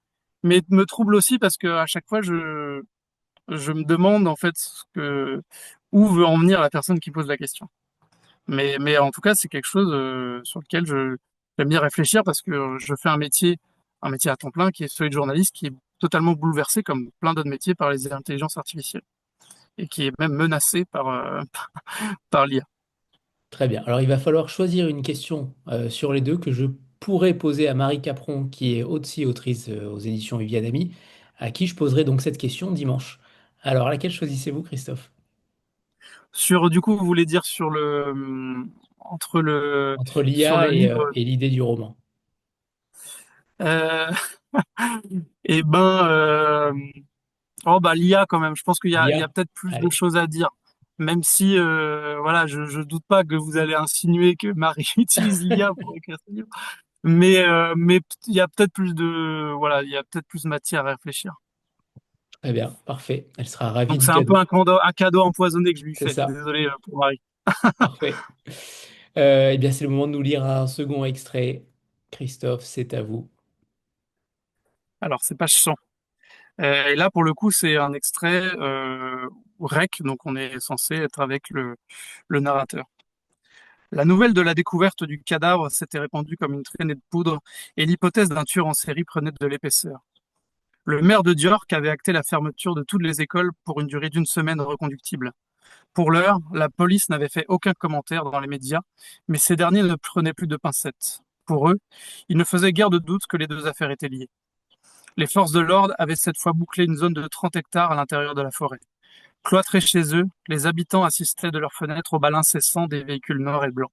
Speaker 3: mais me trouble aussi parce que à chaque fois, je me demande en fait où veut en venir la personne qui pose la question. Mais en tout cas, c'est quelque chose sur lequel j'aime bien réfléchir parce que je fais un métier à temps plein qui est celui de journaliste, qui est totalement bouleversé comme plein d'autres métiers par les intelligences artificielles et qui est même menacé par l'IA.
Speaker 1: Très bien. Alors, il va falloir choisir une question sur les deux que je pourrais poser à Marie Capron, qui est aussi autrice aux éditions Viviane, à qui je poserai donc cette question dimanche. Alors, laquelle choisissez-vous, Christophe?
Speaker 3: Du coup, vous voulez dire entre
Speaker 1: Entre
Speaker 3: sur
Speaker 1: l'IA
Speaker 3: le livre,
Speaker 1: et l'idée du roman.
Speaker 3: euh, et ben, oh bah l'IA quand même. Je pense il y a
Speaker 1: L'IA?
Speaker 3: peut-être plus de
Speaker 1: Allez.
Speaker 3: choses à dire, même si voilà, je doute pas que vous allez insinuer que Marie utilise l'IA pour écrire ce livre, mais il y a peut-être plus de voilà, il y a peut-être plus de matière à réfléchir.
Speaker 1: Très bien, parfait. Elle sera ravie
Speaker 3: Donc
Speaker 1: du
Speaker 3: c'est un peu
Speaker 1: cadeau.
Speaker 3: un cadeau empoisonné que je lui
Speaker 1: C'est
Speaker 3: fais.
Speaker 1: ça.
Speaker 3: Désolé pour Marie.
Speaker 1: Parfait. Eh bien, c'est le moment de nous lire un second extrait. Christophe, c'est à vous.
Speaker 3: Alors c'est page 100. Et là, pour le coup, c'est un extrait rec, donc on est censé être avec le narrateur. La nouvelle de la découverte du cadavre s'était répandue comme une traînée de poudre et l'hypothèse d'un tueur en série prenait de l'épaisseur. Le maire de Diorque avait acté la fermeture de toutes les écoles pour une durée d'une semaine reconductible. Pour l'heure, la police n'avait fait aucun commentaire dans les médias, mais ces derniers ne prenaient plus de pincettes. Pour eux, il ne faisait guère de doute que les deux affaires étaient liées. Les forces de l'ordre avaient cette fois bouclé une zone de 30 hectares à l'intérieur de la forêt. Cloîtrés chez eux, les habitants assistaient de leurs fenêtres au bal incessant des véhicules noirs et blancs.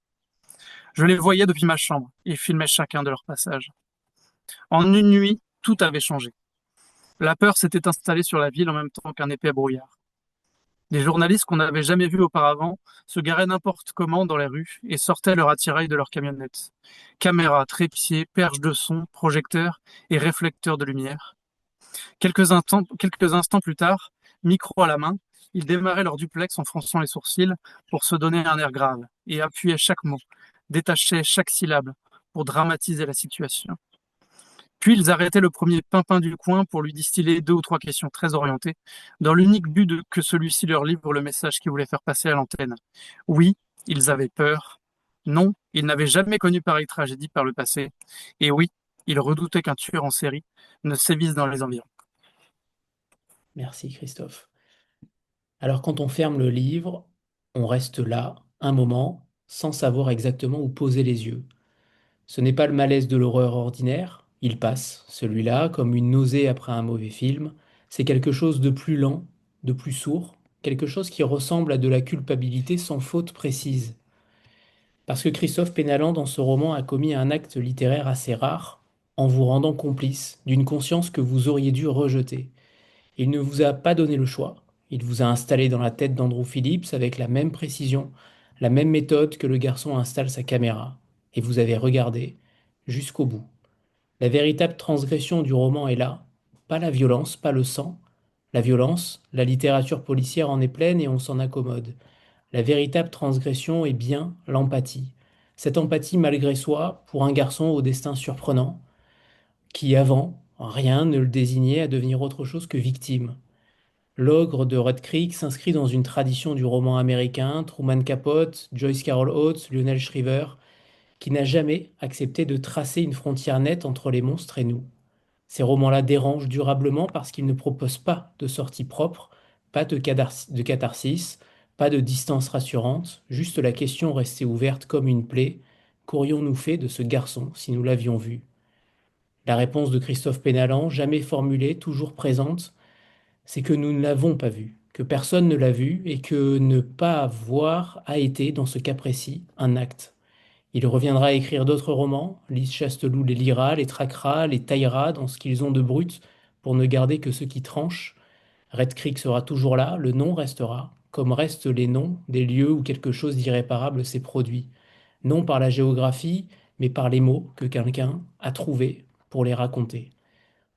Speaker 3: Je les voyais depuis ma chambre et filmais chacun de leur passage. En une nuit, tout avait changé. La peur s'était installée sur la ville en même temps qu'un épais brouillard. Des journalistes qu'on n'avait jamais vus auparavant se garaient n'importe comment dans les rues et sortaient leur attirail de leurs camionnettes. Caméras, trépieds, perches de son, projecteurs et réflecteurs de lumière. Quelques instants plus tard, micro à la main, ils démarraient leur duplex en fronçant les sourcils pour se donner un air grave et appuyaient chaque mot, détachaient chaque syllabe pour dramatiser la situation. Puis ils arrêtaient le premier pimpin du coin pour lui distiller deux ou trois questions très orientées, dans l'unique but que celui-ci leur livre le message qu'il voulait faire passer à l'antenne. Oui, ils avaient peur. Non, ils n'avaient jamais connu pareille tragédie par le passé. Et oui, ils redoutaient qu'un tueur en série ne sévisse dans les environs.
Speaker 1: Merci, Christophe. Alors, quand on ferme le livre, on reste là, un moment, sans savoir exactement où poser les yeux. Ce n'est pas le malaise de l'horreur ordinaire, il passe, celui-là, comme une nausée après un mauvais film. C'est quelque chose de plus lent, de plus sourd, quelque chose qui ressemble à de la culpabilité sans faute précise. Parce que Christophe Pénalan, dans ce roman, a commis un acte littéraire assez rare, en vous rendant complice d'une conscience que vous auriez dû rejeter. Il ne vous a pas donné le choix. Il vous a installé dans la tête d'Andrew Phillips avec la même précision, la même méthode que le garçon installe sa caméra. Et vous avez regardé jusqu'au bout. La véritable transgression du roman est là. Pas la violence, pas le sang. La violence, la littérature policière en est pleine et on s'en accommode. La véritable transgression est bien l'empathie. Cette empathie malgré soi pour un garçon au destin surprenant, qui avant, rien ne le désignait à devenir autre chose que victime. L'ogre de Red Creek s'inscrit dans une tradition du roman américain, Truman Capote, Joyce Carol Oates, Lionel Shriver, qui n'a jamais accepté de tracer une frontière nette entre les monstres et nous. Ces romans-là dérangent durablement parce qu'ils ne proposent pas de sortie propre, pas de catharsis, pas de distance rassurante, juste la question restée ouverte comme une plaie. Qu'aurions-nous fait de ce garçon si nous l'avions vu? La réponse de Christophe Pénalan, jamais formulée, toujours présente, c'est que nous ne l'avons pas vu, que personne ne l'a vu et que ne pas voir a été, dans ce cas précis, un acte. Il reviendra à écrire d'autres romans, Lise Chasteloup les lira, les traquera, les taillera dans ce qu'ils ont de brut pour ne garder que ce qui tranche. Red Creek sera toujours là, le nom restera, comme restent les noms des lieux où quelque chose d'irréparable s'est produit. Non par la géographie, mais par les mots que quelqu'un a trouvés pour les raconter.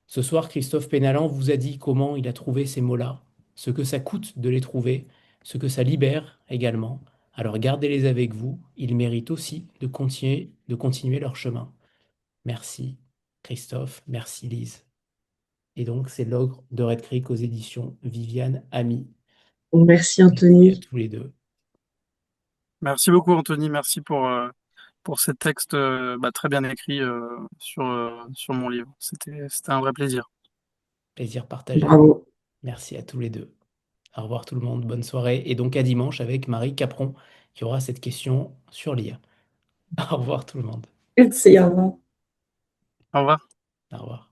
Speaker 1: Ce soir, Christophe Pénalan vous a dit comment il a trouvé ces mots-là, ce que ça coûte de les trouver, ce que ça libère également. Alors gardez-les avec vous, ils méritent aussi de continuer leur chemin. Merci Christophe, merci Lise. Et donc, c'est L'Ogre de Red Creek aux éditions Viviane Ami.
Speaker 2: Merci
Speaker 1: Merci à
Speaker 2: Anthony.
Speaker 1: tous les deux.
Speaker 3: Merci beaucoup, Anthony. Merci pour ces textes très bien écrits sur mon livre. C'était un vrai plaisir.
Speaker 1: Plaisir partagé.
Speaker 2: Bravo.
Speaker 1: Merci à tous les deux. Au revoir tout le monde, bonne soirée. Et donc à dimanche avec Marie Capron qui aura cette question sur l'IA. Au revoir tout le monde.
Speaker 2: Merci, au revoir.
Speaker 3: Au revoir.
Speaker 1: Au revoir.